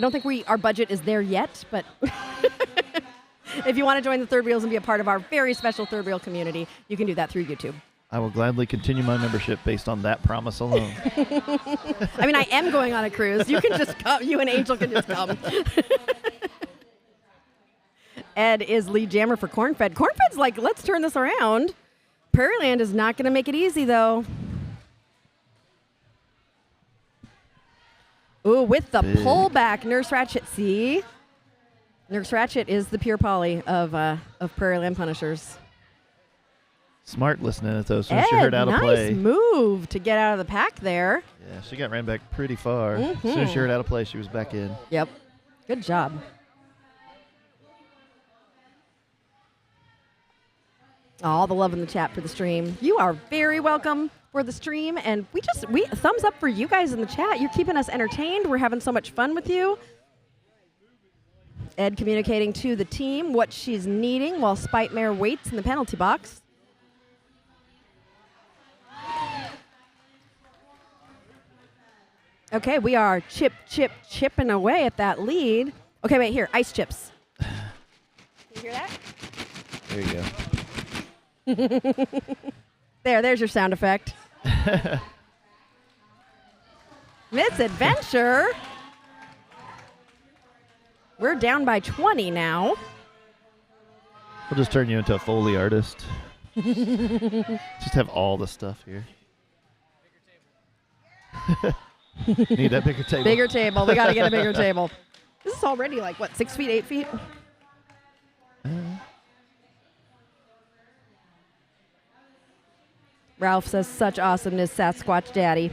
[SPEAKER 1] our budget is there yet, but if you want to join the third wheels and be a part of our very special third wheel community, you can do that through YouTube.
[SPEAKER 2] I will gladly continue my membership based on that promise alone.
[SPEAKER 1] I mean, I am going on a cruise. You can just come. You and Angel can just come. Ed is lead jammer for Cornfed. Cornfed's like, let's turn this around. Prairieland is not going to make it easy, though. Ooh, with the pullback, Nurse Ratchet. See? Nurse Ratchet is the pure poly of Prairieland Punishers.
[SPEAKER 2] Smart listening it, though, so she heard how to play.
[SPEAKER 1] Nice move to get out of the pack there.
[SPEAKER 2] Yeah, she got ran back pretty far. As soon as she heard how to play, she was back in.
[SPEAKER 1] Yep. Good job. All the love in the chat for the stream. You are very welcome for the stream, and we thumbs up for you guys in the chat. You're keeping us entertained. We're having so much fun with you. Ed communicating to the team what she's needing while Spite Mare waits in the penalty box. Okay, we are chipping away at that lead. Okay, wait, here, ice chips. Can you hear that?
[SPEAKER 2] There you go.
[SPEAKER 1] There's your sound effect. Misadventure. We're down by 20 now.
[SPEAKER 2] We'll just turn you into a Foley artist. Just have all the stuff here. Need that bigger table.
[SPEAKER 1] Bigger table. We got to get a bigger table. This is already like, what, 6 feet, 8 feet? Ralph says, such awesomeness, Sasquatch Daddy.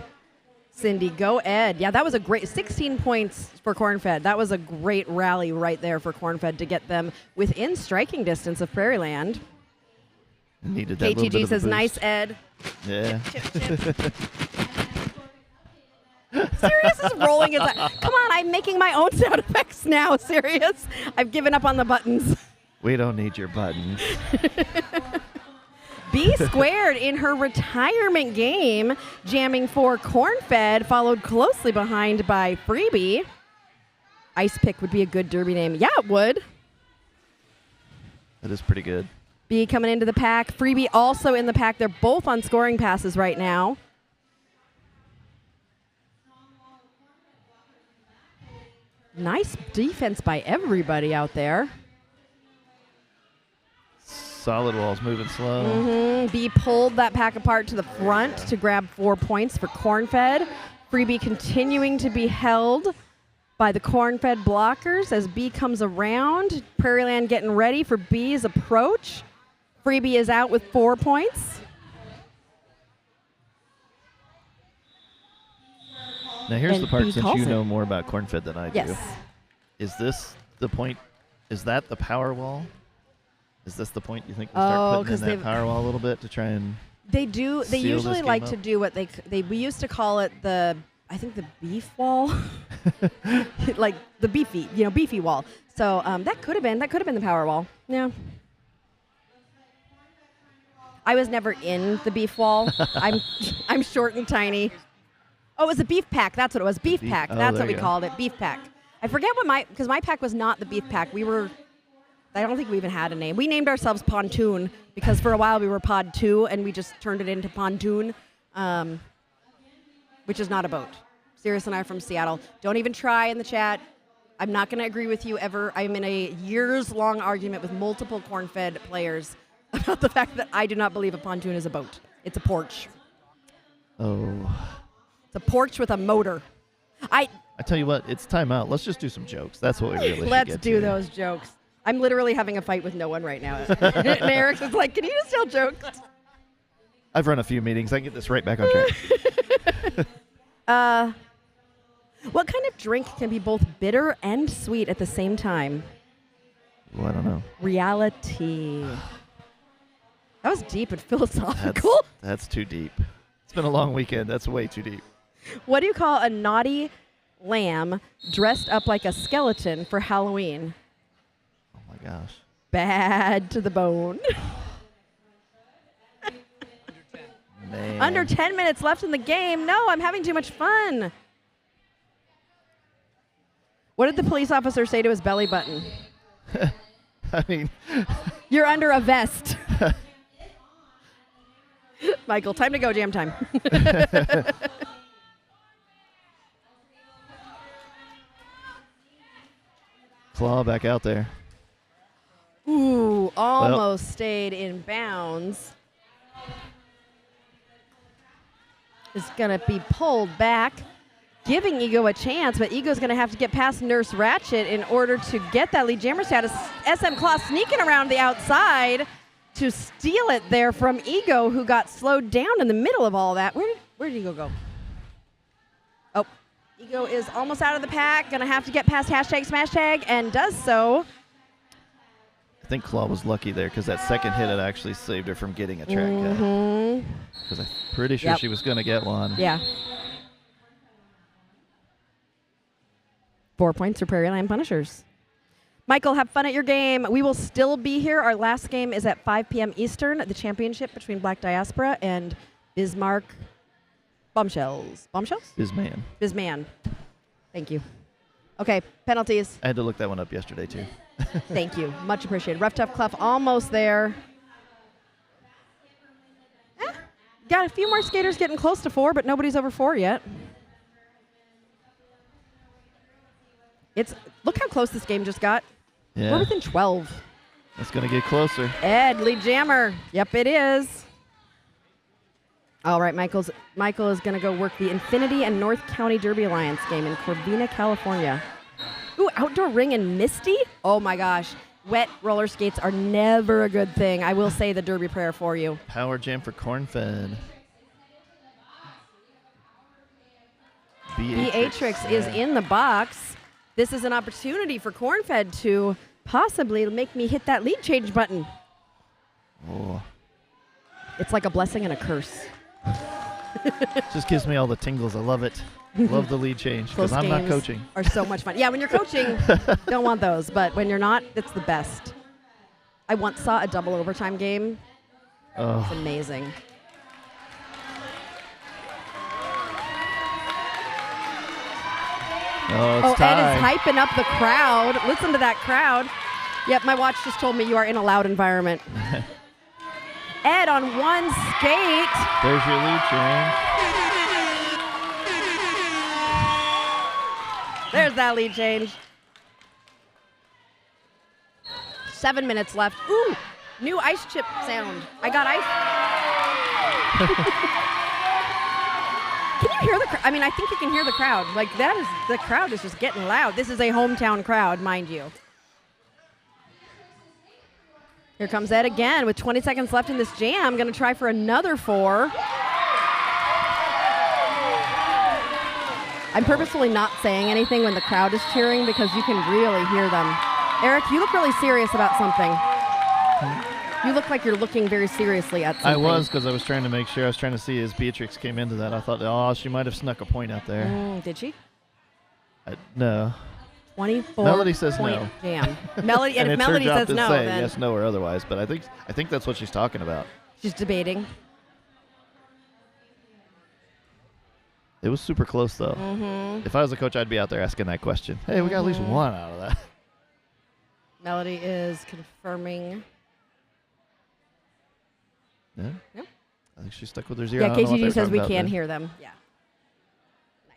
[SPEAKER 1] Cindy, go Ed. Yeah, that was a great 16 points for Cornfed. That was a great rally right there for Cornfed to get them within striking distance of Prairieland.
[SPEAKER 2] Needed that little bit
[SPEAKER 1] KTG
[SPEAKER 2] of
[SPEAKER 1] says,
[SPEAKER 2] a boost.
[SPEAKER 1] nice, Ed.
[SPEAKER 2] Yeah.
[SPEAKER 1] Chip. Sirius is rolling his eyes. Come on, I'm making my own sound effects now, Sirius. I've given up on the buttons.
[SPEAKER 2] We don't need your buttons.
[SPEAKER 1] B squared in her retirement game, jamming for Cornfed, followed closely behind by Freebie. Ice Pick would be a good derby name. Yeah, it would.
[SPEAKER 2] That is pretty good.
[SPEAKER 1] B coming into the pack. Freebie also in the pack. They're both on scoring passes right now. Nice defense by everybody out there.
[SPEAKER 2] Solid walls moving slow.
[SPEAKER 1] B pulled that pack apart to the front to grab 4 points for Cornfed. Freebie continuing to be held by the Cornfed blockers as B comes around. Prairieland getting ready for B's approach. Freebie is out with 4 points.
[SPEAKER 2] Now here's
[SPEAKER 1] And
[SPEAKER 2] the part,
[SPEAKER 1] B
[SPEAKER 2] since
[SPEAKER 1] calls
[SPEAKER 2] you
[SPEAKER 1] it.
[SPEAKER 2] know more about Cornfed than I do.
[SPEAKER 1] Yes.
[SPEAKER 2] Is this the point? Is that the power wall? Is this the point you think we'll start putting in that power wall a little bit to try and
[SPEAKER 1] They do. They
[SPEAKER 2] seal
[SPEAKER 1] usually
[SPEAKER 2] this
[SPEAKER 1] like
[SPEAKER 2] game
[SPEAKER 1] to
[SPEAKER 2] up?
[SPEAKER 1] do what we used to call it the beef wall, like the beefy wall. So that could have been the power wall. Yeah. I was never in the beef wall. I'm short and tiny. Oh, it was a beef pack. That's what it was. Beef pack. That's what we called it. Beef pack. I forget because my pack was not the beef pack. I don't think we even had a name. We named ourselves Pontoon because for a while we were Pod 2 and we just turned it into Pontoon, which is not a boat. Sirius and I are from Seattle. Don't even try in the chat. I'm not going to agree with you ever. I'm in a years-long argument with multiple Cornfed players about the fact that I do not believe a pontoon is a boat. It's a porch.
[SPEAKER 2] Oh.
[SPEAKER 1] It's a porch with a motor.
[SPEAKER 2] I tell you what, it's time out. Let's just do some jokes. That's what we really should
[SPEAKER 1] Let's
[SPEAKER 2] get
[SPEAKER 1] do
[SPEAKER 2] to.
[SPEAKER 1] those jokes. I'm literally having a fight with no one right now. And Eric's is like, can you just tell jokes?
[SPEAKER 2] I've run a few meetings. I can get this right back on track.
[SPEAKER 1] What kind of drink can be both bitter and sweet at the same time?
[SPEAKER 2] Well, I don't know.
[SPEAKER 1] Reality. That was deep and philosophical.
[SPEAKER 2] That's too deep. It's been a long weekend. That's way too deep.
[SPEAKER 1] What do you call a naughty lamb dressed up like a skeleton for Halloween?
[SPEAKER 2] Oh, my gosh.
[SPEAKER 1] Bad to the bone.
[SPEAKER 2] Man.
[SPEAKER 1] Under 10 minutes left in the game. No, I'm having too much fun. What did the police officer say to his belly button?
[SPEAKER 2] I mean.
[SPEAKER 1] You're under a vest. Michael, time to go, jam time.
[SPEAKER 2] Claw back out there.
[SPEAKER 1] Ooh, almost stayed in bounds. Is going to be pulled back, giving Ego a chance, but Ego's going to have to get past Nurse Ratchet in order to get that lead jammer status. SM Claw sneaking around the outside to steal it there from Ego, who got slowed down in the middle of all that. Where did Ego go? Oh, Ego is almost out of the pack. Going to have to get past hashtag smash tag, and does so.
[SPEAKER 2] I think Claw was lucky there because that second hit had actually saved her from getting a track cut. Because I'm pretty sure she was going to get one.
[SPEAKER 1] Yeah. 4 points for Prairieland Punishers. Michael, have fun at your game. We will still be here. Our last game is at 5 p.m. Eastern, the championship between Black Diaspora and Bismarck Bombshells. Bombshells?
[SPEAKER 2] Bisman.
[SPEAKER 1] Bisman. Thank you. Okay, penalties.
[SPEAKER 2] I had to look that one up yesterday, too.
[SPEAKER 1] Thank you. Much appreciated. Rough Tough Clef almost there. Got a few more skaters getting close to 4, but nobody's over 4 yet. Look how close this game just got.
[SPEAKER 2] Yeah.
[SPEAKER 1] We're within 12.
[SPEAKER 2] It's going to get closer.
[SPEAKER 1] Ed, lead jammer. Yep, it is. All right, Michael is going to go work the Infinity and North County Derby Alliance game in Corvina, California. Ooh, outdoor ring and Misty? Oh, my gosh. Wet roller skates are never a good thing. I will say the Derby prayer for you.
[SPEAKER 2] Power jam for Cornfed.
[SPEAKER 1] Beatrix is in the box. This is an opportunity for Cornfed to possibly make me hit that lead change button.
[SPEAKER 2] Oh.
[SPEAKER 1] It's like a blessing and a curse.
[SPEAKER 2] Just gives me all the tingles. I love it. Love the lead change because I'm not coaching.
[SPEAKER 1] Are so much fun. Yeah, when you're coaching, don't want those. But when you're not, it's the best. I once saw a double overtime game.
[SPEAKER 2] Oh.
[SPEAKER 1] It's amazing.
[SPEAKER 2] Oh, it's
[SPEAKER 1] Ed is hyping up the crowd. Listen to that crowd. Yep, my watch just told me you are in a loud environment. Ed on one skate.
[SPEAKER 2] There's your lead change.
[SPEAKER 1] There's that lead change. 7 minutes left. Ooh, new ice chip sound. I got ice. Can you hear the crowd? I mean, I think you can hear the crowd. Like, the crowd is just getting loud. This is a hometown crowd, mind you. Here comes Ed again with 20 seconds left in this jam. Going to try for another 4. I'm purposefully not saying anything when the crowd is cheering because you can really hear them. Eric, you look really serious about something. You look like you're looking very seriously at something.
[SPEAKER 2] I was because I was trying to make sure. I was trying to see as Beatrix came into that. I thought, oh, she might have snuck a point out there.
[SPEAKER 1] Did she?
[SPEAKER 2] No.
[SPEAKER 1] 24
[SPEAKER 2] Melody says
[SPEAKER 1] point
[SPEAKER 2] no.
[SPEAKER 1] Jam. Melody, and
[SPEAKER 2] and
[SPEAKER 1] if
[SPEAKER 2] it's
[SPEAKER 1] Melody
[SPEAKER 2] her job
[SPEAKER 1] says
[SPEAKER 2] to
[SPEAKER 1] no,
[SPEAKER 2] say
[SPEAKER 1] then
[SPEAKER 2] yes, no, or otherwise. But I think that's what she's talking about.
[SPEAKER 1] She's debating.
[SPEAKER 2] It was super close, though.
[SPEAKER 1] Mm-hmm.
[SPEAKER 2] If I was a coach, I'd be out there asking that question. Hey, we got at least one out of that.
[SPEAKER 1] Melody is confirming.
[SPEAKER 2] Yeah?
[SPEAKER 1] Yep.
[SPEAKER 2] I think she stuck with her 0.
[SPEAKER 1] Yeah, KTG says we can hear them. Yeah. Nice.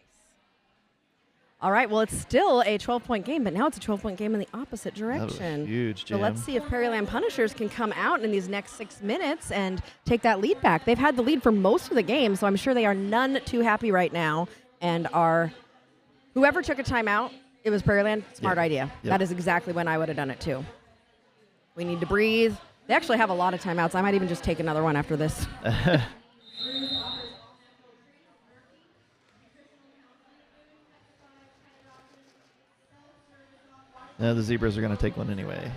[SPEAKER 1] All right, well, it's still a 12-point game, but now it's a 12-point game in the opposite direction.
[SPEAKER 2] That was huge, Jam.
[SPEAKER 1] So let's see if Prairieland Punishers can come out in these next 6 minutes and take that lead back. They've had the lead for most of the game, so I'm sure they are none too happy right now and are – whoever took a timeout, it was Prairieland, smart idea. Yep. That is exactly when I would have done it too. We need to breathe. They actually have a lot of timeouts. I might even just take another one after this.
[SPEAKER 2] No, the Zebras are going to take one anyway.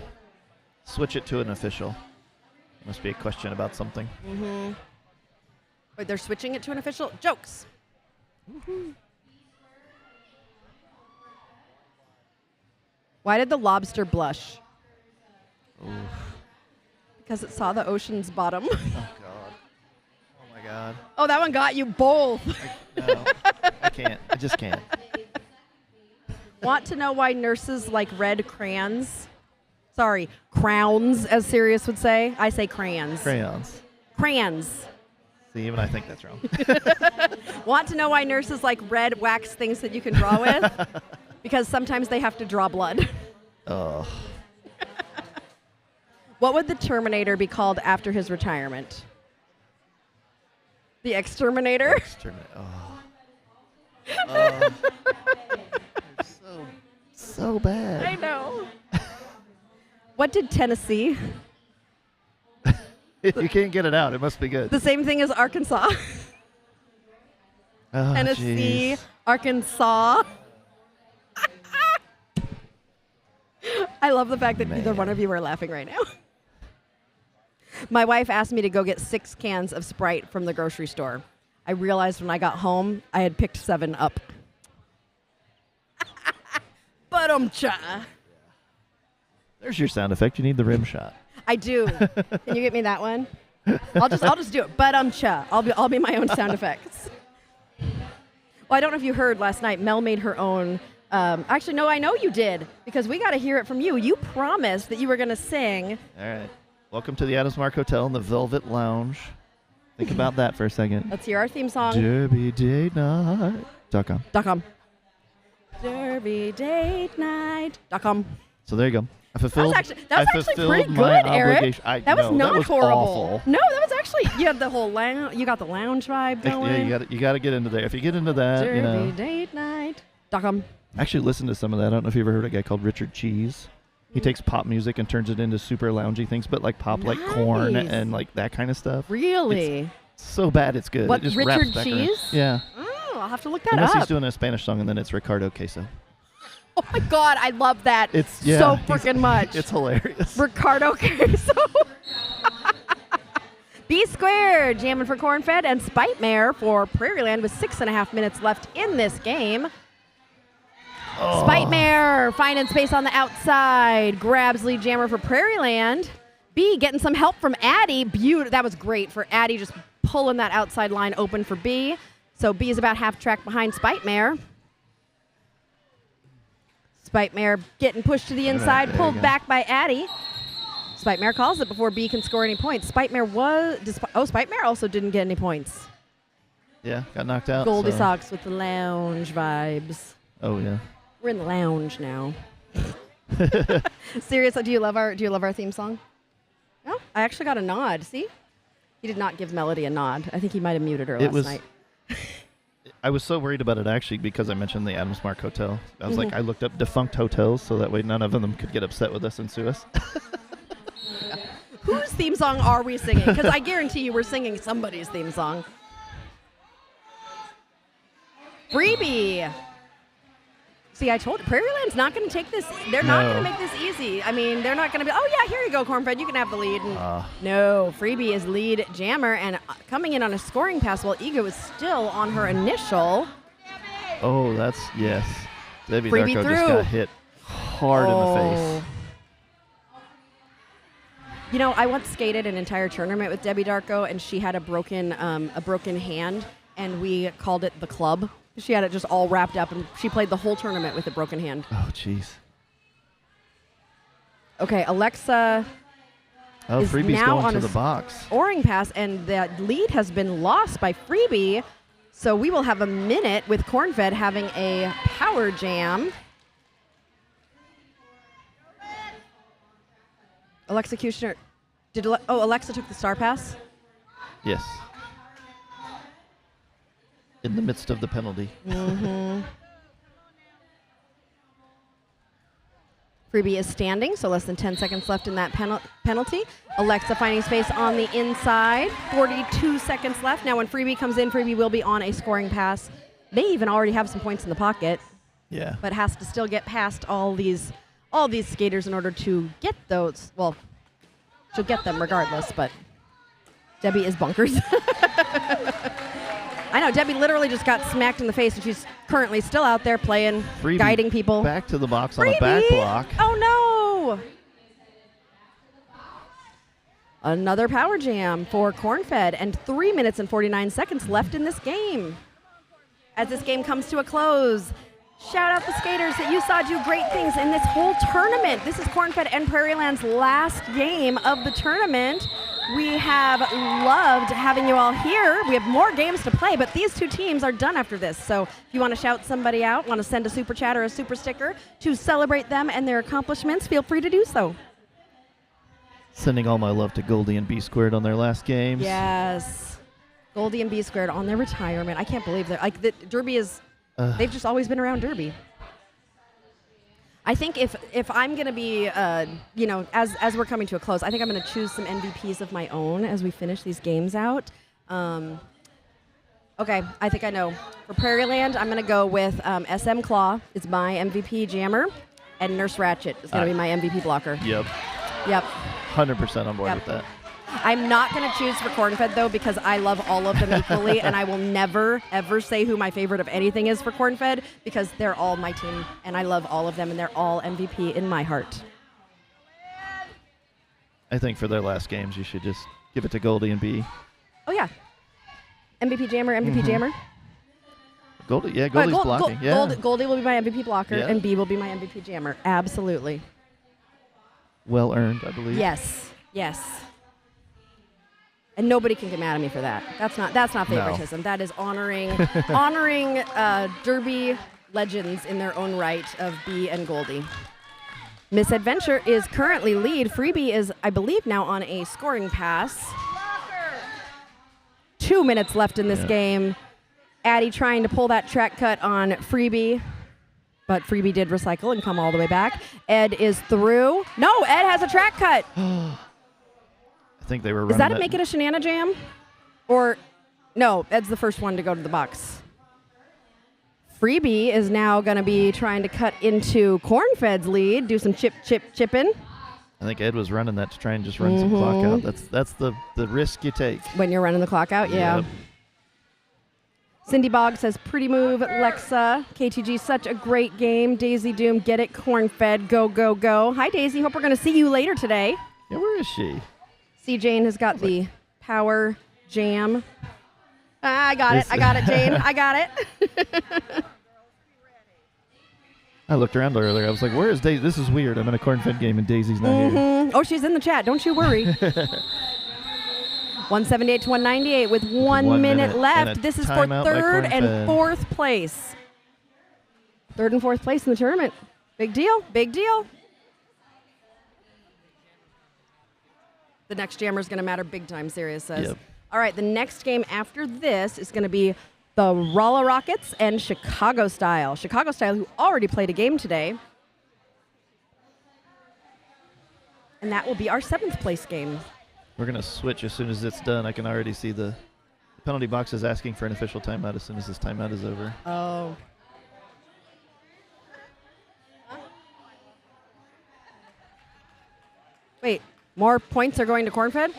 [SPEAKER 2] Switch it to an official. Must be a question about something.
[SPEAKER 1] Mm-hmm. Wait, they're switching it to an official? Jokes.
[SPEAKER 2] Woohoo.
[SPEAKER 1] Why did the lobster blush?
[SPEAKER 2] Oof.
[SPEAKER 1] Because it saw the ocean's bottom.
[SPEAKER 2] Oh, God. Oh, my God.
[SPEAKER 1] Oh, that one got you both.
[SPEAKER 2] No, I can't. I just can't.
[SPEAKER 1] Want to know why nurses like red crayons? Sorry, crowns, as Sirius would say. I say crayons.
[SPEAKER 2] Crayons.
[SPEAKER 1] Crayons.
[SPEAKER 2] See, even I think that's wrong.
[SPEAKER 1] Want to know why nurses like red wax things that you can draw with? Because sometimes they have to draw blood.
[SPEAKER 2] Oh.
[SPEAKER 1] What would the Terminator be called after his retirement? The Exterminator?
[SPEAKER 2] Oh. So bad.
[SPEAKER 1] I know. What did Tennessee?
[SPEAKER 2] You can't get it out. It must be good.
[SPEAKER 1] The same thing as Arkansas.
[SPEAKER 2] Oh,
[SPEAKER 1] Tennessee,
[SPEAKER 2] geez.
[SPEAKER 1] Arkansas. I love the fact that neither one of you are laughing right now. My wife asked me to go get 6 cans of Sprite from the grocery store. I realized when I got home, I had picked 7 up. Ba-dum-cha.
[SPEAKER 2] There's your sound effect. You need the rim shot.
[SPEAKER 1] I do. Can you get me that one? I'll just do it. Ba-dum-cha. I'll be my own sound effects. Well, I don't know if you heard last night, Mel made her own. Actually, no, I know you did, because we got to hear it from you. You promised that you were going to sing.
[SPEAKER 2] All right. Welcome to the Adams Mark Hotel in the Velvet Lounge. Think about that for a second.
[SPEAKER 1] Let's hear our theme song.
[SPEAKER 2] DerbyDateNight.com.
[SPEAKER 1] DerbyDateNight.com.
[SPEAKER 2] So there you go. I fulfilled.
[SPEAKER 1] That was actually pretty good, Eric. That was not horrible.
[SPEAKER 2] Awful.
[SPEAKER 1] No, that was actually. You had the whole lounge. You got the lounge vibe going.
[SPEAKER 2] Yeah, you got to get into there. If you get into that,
[SPEAKER 1] DerbyDateNight.com.
[SPEAKER 2] Actually, listen to some of that. I don't know if you ever heard a guy called Richard Cheese. He takes pop music and turns it into super loungy things, but like pop, like Corn and like that kind of stuff.
[SPEAKER 1] Really?
[SPEAKER 2] It's so bad, it's good.
[SPEAKER 1] What,
[SPEAKER 2] it just
[SPEAKER 1] Richard
[SPEAKER 2] wraps back
[SPEAKER 1] Cheese?
[SPEAKER 2] around. Yeah.
[SPEAKER 1] Oh, I'll have to look that
[SPEAKER 2] Unless
[SPEAKER 1] up.
[SPEAKER 2] he's doing a Spanish song, and then it's Ricardo Queso.
[SPEAKER 1] Oh my God, I love that so freaking much.
[SPEAKER 2] It's hilarious.
[SPEAKER 1] Ricardo Queso. B Squared jamming for Cornfed and Spite Mare for Prairieland with 6.5 minutes left in this game.
[SPEAKER 2] Oh.
[SPEAKER 1] Spite Mare finding space on the outside. Grabs lead jammer for Prairieland. B getting some help from Addie. That was great for Addie, just pulling that outside line open for B. So B is about half track behind Spite Mare. Spite Mare getting pushed to the inside, pulled back by Addie. Spite Mare calls it before B can score any points. Spite Mare Spite Mare also didn't get any points.
[SPEAKER 2] Yeah, got knocked out.
[SPEAKER 1] Goldie Socks with the lounge vibes.
[SPEAKER 2] Oh yeah.
[SPEAKER 1] We're in the lounge now. Seriously, do you love our theme song? No, I actually got a nod. See, he did not give Melody a nod. I think he might have muted her last night.
[SPEAKER 2] I was so worried about it actually because I mentioned the Adams Mark Hotel. I was like, I looked up defunct hotels so that way none of them could get upset with us and sue us.
[SPEAKER 1] Whose theme song are we singing? Because I guarantee you we're singing somebody's theme song. Freebie. See, I told you, Prairieland's not going to take this. They're not going to make this easy. I mean, they're not going to be, oh, yeah, here you go, Cornfed. You can have the lead. No, Freebie is lead jammer and coming in on a scoring pass while Ego is still on her initial.
[SPEAKER 2] Oh, yes. Debbie
[SPEAKER 1] Freebie
[SPEAKER 2] Darko
[SPEAKER 1] through.
[SPEAKER 2] Just got hit hard in the face.
[SPEAKER 1] You know, I once skated an entire tournament with Debbie Darko, and she had a broken hand, and we called it the club. She had it just all wrapped up, and she played the whole tournament with a broken hand.
[SPEAKER 2] Oh, jeez.
[SPEAKER 1] Okay, Alexa is
[SPEAKER 2] Freebie's
[SPEAKER 1] now
[SPEAKER 2] going
[SPEAKER 1] on
[SPEAKER 2] to the box.
[SPEAKER 1] Scoring pass, and that lead has been lost by Freebie. So we will have a minute with Cornfed having a power jam. Alexa Kushner, Alexa took the star pass?
[SPEAKER 2] Yes. In the midst of the penalty.
[SPEAKER 1] Mm-hmm. Freebie is standing, so less than 10 seconds left in that penalty. Alexa finding space on the inside. 42 seconds left. Now when Freebie comes in, Freebie will be on a scoring pass. May even already have some points in the pocket.
[SPEAKER 2] Yeah.
[SPEAKER 1] But has to still get past all these skaters in order to get those. Well, she'll get them regardless, but Debbie is bonkers. I know, Debbie literally just got smacked in the face, and she's currently still out there playing,
[SPEAKER 2] Freebie
[SPEAKER 1] guiding people.
[SPEAKER 2] Back to the box on a back block.
[SPEAKER 1] Oh, no. Another power jam for Cornfed, and 3 minutes and 49 seconds left in this game. As this game comes to a close, shout out the skaters that you saw do great things in this whole tournament. This is Cornfed and Prairieland's last game of the tournament. We have loved having you all here. We have more games to play, but these two teams are done after this. So if you want to shout somebody out, want to send a super chat or a super sticker to celebrate them and their accomplishments, feel free to do so.
[SPEAKER 2] Sending all my love to Goldie and B Squared on their last games.
[SPEAKER 1] Yes. Goldie and B Squared on their retirement. I can't believe that. Like, Derby is, they've just always been around Derby. I think if I'm going to be, as we're coming to a close, I think I'm going to choose some MVPs of my own as we finish these games out. Okay, I think I know. For Prairieland, I'm going to go with SM Claw is my MVP jammer, and Nurse Ratchet is going to be my MVP blocker.
[SPEAKER 2] Yep. 100% on board with that.
[SPEAKER 1] I'm not going to choose for Cornfed, though, because I love all of them equally, and I will never, ever say who my favorite of anything is for Cornfed, because they're all my team, and I love all of them, and they're all MVP in my heart.
[SPEAKER 2] I think for their last games, you should just give it to Goldie and B.
[SPEAKER 1] Oh, yeah. MVP jammer, jammer.
[SPEAKER 2] Goldie's blocking.
[SPEAKER 1] Goldie will be my MVP blocker, and B will be my MVP jammer. Absolutely.
[SPEAKER 2] Well earned, I believe.
[SPEAKER 1] Yes. And nobody can get mad at me for that. That's not favoritism. No. That is honoring Derby legends in their own right of B and Goldie. Misadventure is currently lead. Freebie is, I believe, now on a scoring pass. 2 minutes left in this game. Addie trying to pull that track cut on Freebie, but Freebie did recycle and come all the way back. Ed is through. No, Ed has a track cut.
[SPEAKER 2] I think they were running.
[SPEAKER 1] Is that make it a Shenana Jam? Or, no, Ed's the first one to go to the box. Freebie is now going to be trying to cut into Cornfed's lead, do some chipping.
[SPEAKER 2] I think Ed was running that to try and just run some clock out. That's the risk you take.
[SPEAKER 1] When you're running the clock out, yeah.
[SPEAKER 2] Yep.
[SPEAKER 1] Cindy Bogg says, pretty move, Lexa. KTG, such a great game. Daisy Doom, get it, Cornfed, go, go, go. Hi, Daisy. Hope we're going to see you later today.
[SPEAKER 2] Yeah, where is she?
[SPEAKER 1] C. Jane has got the power jam. I got it, Jane. I got it.
[SPEAKER 2] I looked around earlier. I was like, where is Daisy? This is weird. I'm in a Cornfed game and Daisy's not here.
[SPEAKER 1] Oh, she's in the chat. Don't you worry. 178 to 198 with 1 minute left. This is for third and fourth place. Third and fourth place in the tournament. Big deal. Big deal. The next jammer is going to matter big time, Sirius says.
[SPEAKER 2] Yep.
[SPEAKER 1] All right, the next game after this is going to be the Rolla Rockets and Chicago Style. Chicago Style, who already played a game today. And that will be our 7th place game.
[SPEAKER 2] We're going to switch as soon as it's done. I can already see the penalty box is asking for an official timeout as soon as this timeout is over.
[SPEAKER 1] Oh. Wait, more points are going to Cornfed?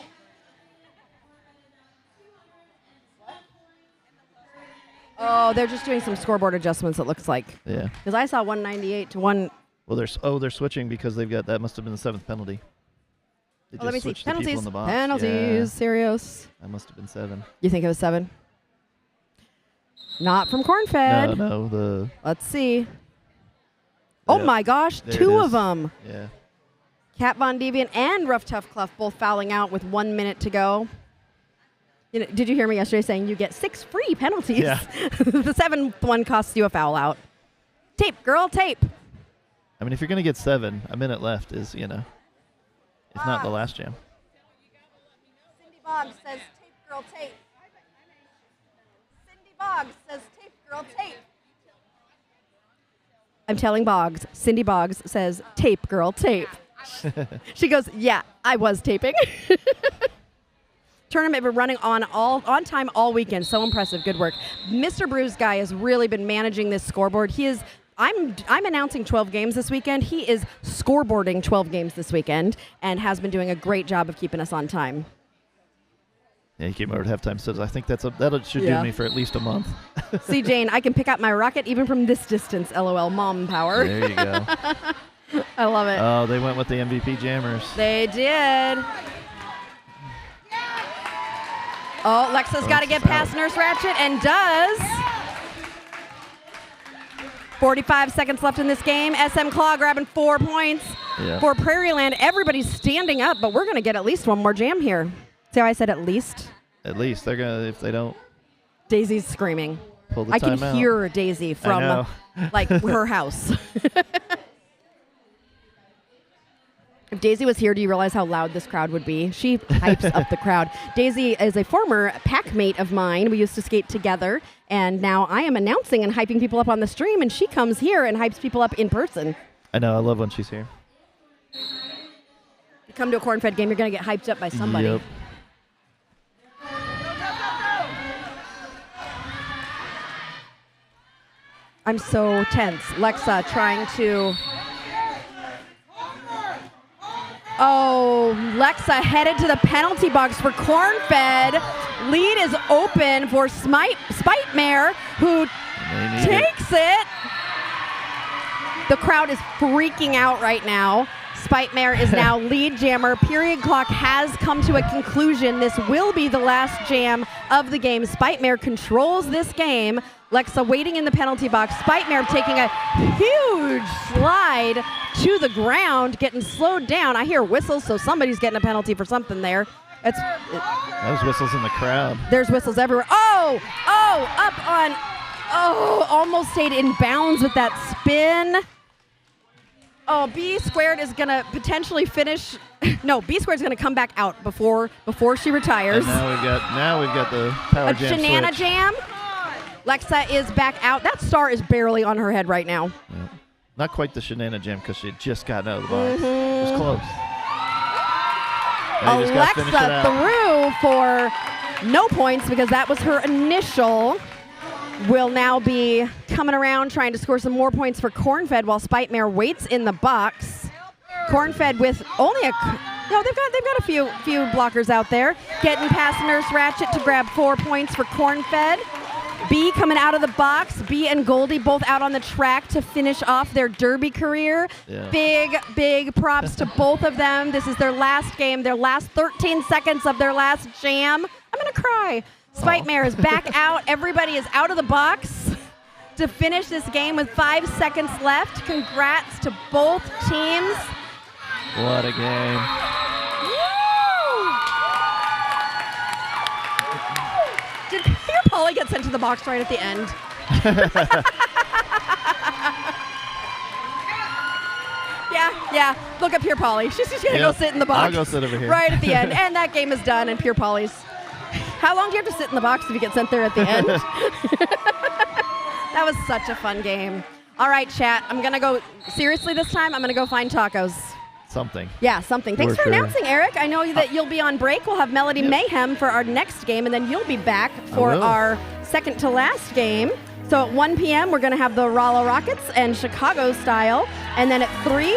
[SPEAKER 1] Oh, they're just doing some scoreboard adjustments, it looks like.
[SPEAKER 2] Yeah.
[SPEAKER 1] Because I saw 198 to 1.
[SPEAKER 2] Well, they're switching because they've got, that must have been the 7th penalty. They
[SPEAKER 1] let me see. Penalties.
[SPEAKER 2] In the box.
[SPEAKER 1] Penalties. Sirius.
[SPEAKER 2] That must have been 7.
[SPEAKER 1] You think it was 7? Not from Cornfed.
[SPEAKER 2] No.
[SPEAKER 1] Let's see. Oh my gosh, 2 of them.
[SPEAKER 2] Yeah.
[SPEAKER 1] Kat Von Deviant and Rough Tough Clough both fouling out with 1 minute to go. You know, did you hear me yesterday saying you get 6 free penalties?
[SPEAKER 2] Yeah.
[SPEAKER 1] The 7th one costs you a foul out. Tape, girl, tape.
[SPEAKER 2] I mean, if you're going to get 7, a minute left is, if not the last jam.
[SPEAKER 1] Cindy Boggs says tape, girl, tape. Cindy Boggs says tape, girl, tape. I'm telling Boggs. Cindy Boggs says tape, girl, tape. She goes, yeah, I was taping. Tournament been running on time all weekend. So impressive. Good work. Mr. Bruce Guy has really been managing this scoreboard. He is. I'm announcing 12 games this weekend. He is scoreboarding 12 games this weekend and has been doing a great job of keeping us on time.
[SPEAKER 2] Yeah, he came over at halftime. Says, I think that should do me for at least a month.
[SPEAKER 1] See, Jane, I can pick up my rocket even from this distance. LOL, mom power.
[SPEAKER 2] There you go.
[SPEAKER 1] I love it.
[SPEAKER 2] Oh, they went with the MVP jammers.
[SPEAKER 1] They did. Oh, Lexa's got to get past Nurse Ratchet and does. 45 seconds left in this game. SM Claw grabbing 4 points for Prairieland. Everybody's standing up, but we're going to get at least one more jam here. See how I said at least?
[SPEAKER 2] At least. They're going to, if they don't.
[SPEAKER 1] Daisy's screaming.
[SPEAKER 2] Pull the
[SPEAKER 1] I can
[SPEAKER 2] timeout.
[SPEAKER 1] hear Daisy from her house. If Daisy was here, do you realize how loud this crowd would be? She hypes up the crowd. Daisy is a former pack mate of mine. We used to skate together, and now I am announcing and hyping people up on the stream, and she comes here and hypes people up in person.
[SPEAKER 2] I know. I love when she's here.
[SPEAKER 1] You come to a Cornfed game, you're going to get hyped up by somebody.
[SPEAKER 2] Yep.
[SPEAKER 1] I'm so tense. Lexa trying to... Oh, Lexa headed to the penalty box for Cornfed. Lead is open for Spitmare, who takes it. The crowd is freaking out right now. Spitmare is now lead jammer. Period clock has come to a conclusion. This will be the last jam of the game. Spitmare controls this game. Lexa waiting in the penalty box. Spitmare taking a huge slide to the ground, getting slowed down. I hear whistles, so somebody's getting a penalty for something there.
[SPEAKER 2] Those whistles in the crowd.
[SPEAKER 1] There's whistles everywhere. Almost stayed in bounds with that spin. Oh, B squared is going to potentially finish. No, B squared is going to come back out before she retires.
[SPEAKER 2] And now we've got the power jam
[SPEAKER 1] Shanana
[SPEAKER 2] switch.
[SPEAKER 1] Jam. Lexa is back out. That star is barely on her head right now.
[SPEAKER 2] Yeah. Not quite the Shanana Jam because she had just gotten out of the box. It was close.
[SPEAKER 1] Alexa threw for no points because that was her initial. Will now be coming around trying to score some more points for Cornfed while Spitmare waits in the box. Cornfed with only they've got a few blockers out there. Getting past Nurse Ratchet to grab 4 points for Cornfed. B coming out of the box. B and Goldie both out on the track to finish off their derby career. Yeah. Big props to both of them. This is their last game, their last 13 seconds of their last jam. I'm going to cry. Spitmare is back out. Everybody is out of the box to finish this game with 5 seconds left. Congrats to both teams.
[SPEAKER 2] What a game.
[SPEAKER 1] Did Pierre Polly get sent to the box right at the end? Yeah. Look at Pierre Polly. She's just going to go sit in the box.
[SPEAKER 2] I'll go sit over here.
[SPEAKER 1] Right at the end. And that game is done, and Pierre Polly's... How long do you have to sit in the box if you get sent there at the end? That was such a fun game. All right, chat. I'm going to go... Seriously this time, I'm going to go find tacos.
[SPEAKER 2] Something.
[SPEAKER 1] Yeah, something. Thanks for announcing, Eric. I know that you'll be on break. We'll have Melody Mayhem for our next game, and then you'll be back for our second to last game. So at 1 p.m., we're going to have the Rolla Rockets and Chicago style. And then at 3,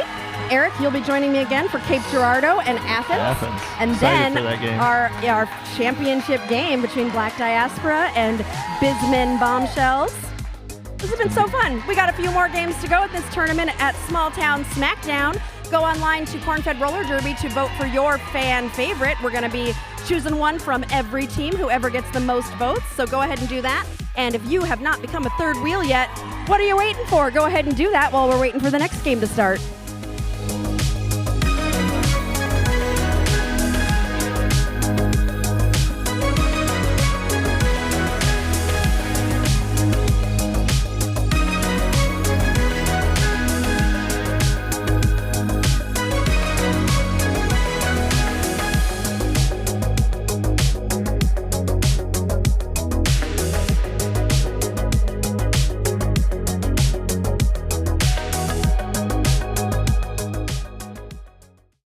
[SPEAKER 1] Eric, you'll be joining me again for Cape Girardeau and Athens. And
[SPEAKER 2] excited
[SPEAKER 1] then our championship game between Black Diaspora and Bisman Bombshells. This has been so fun. We got a few more games to go at this tournament at Smalltown Smackdown. Go online to Cornfed Roller Derby to vote for your fan favorite. We're going to be choosing one from every team, whoever gets the most votes. So go ahead and do that. And if you have not become a third wheel yet, what are you waiting for? Go ahead and do that while we're waiting for the next game to start.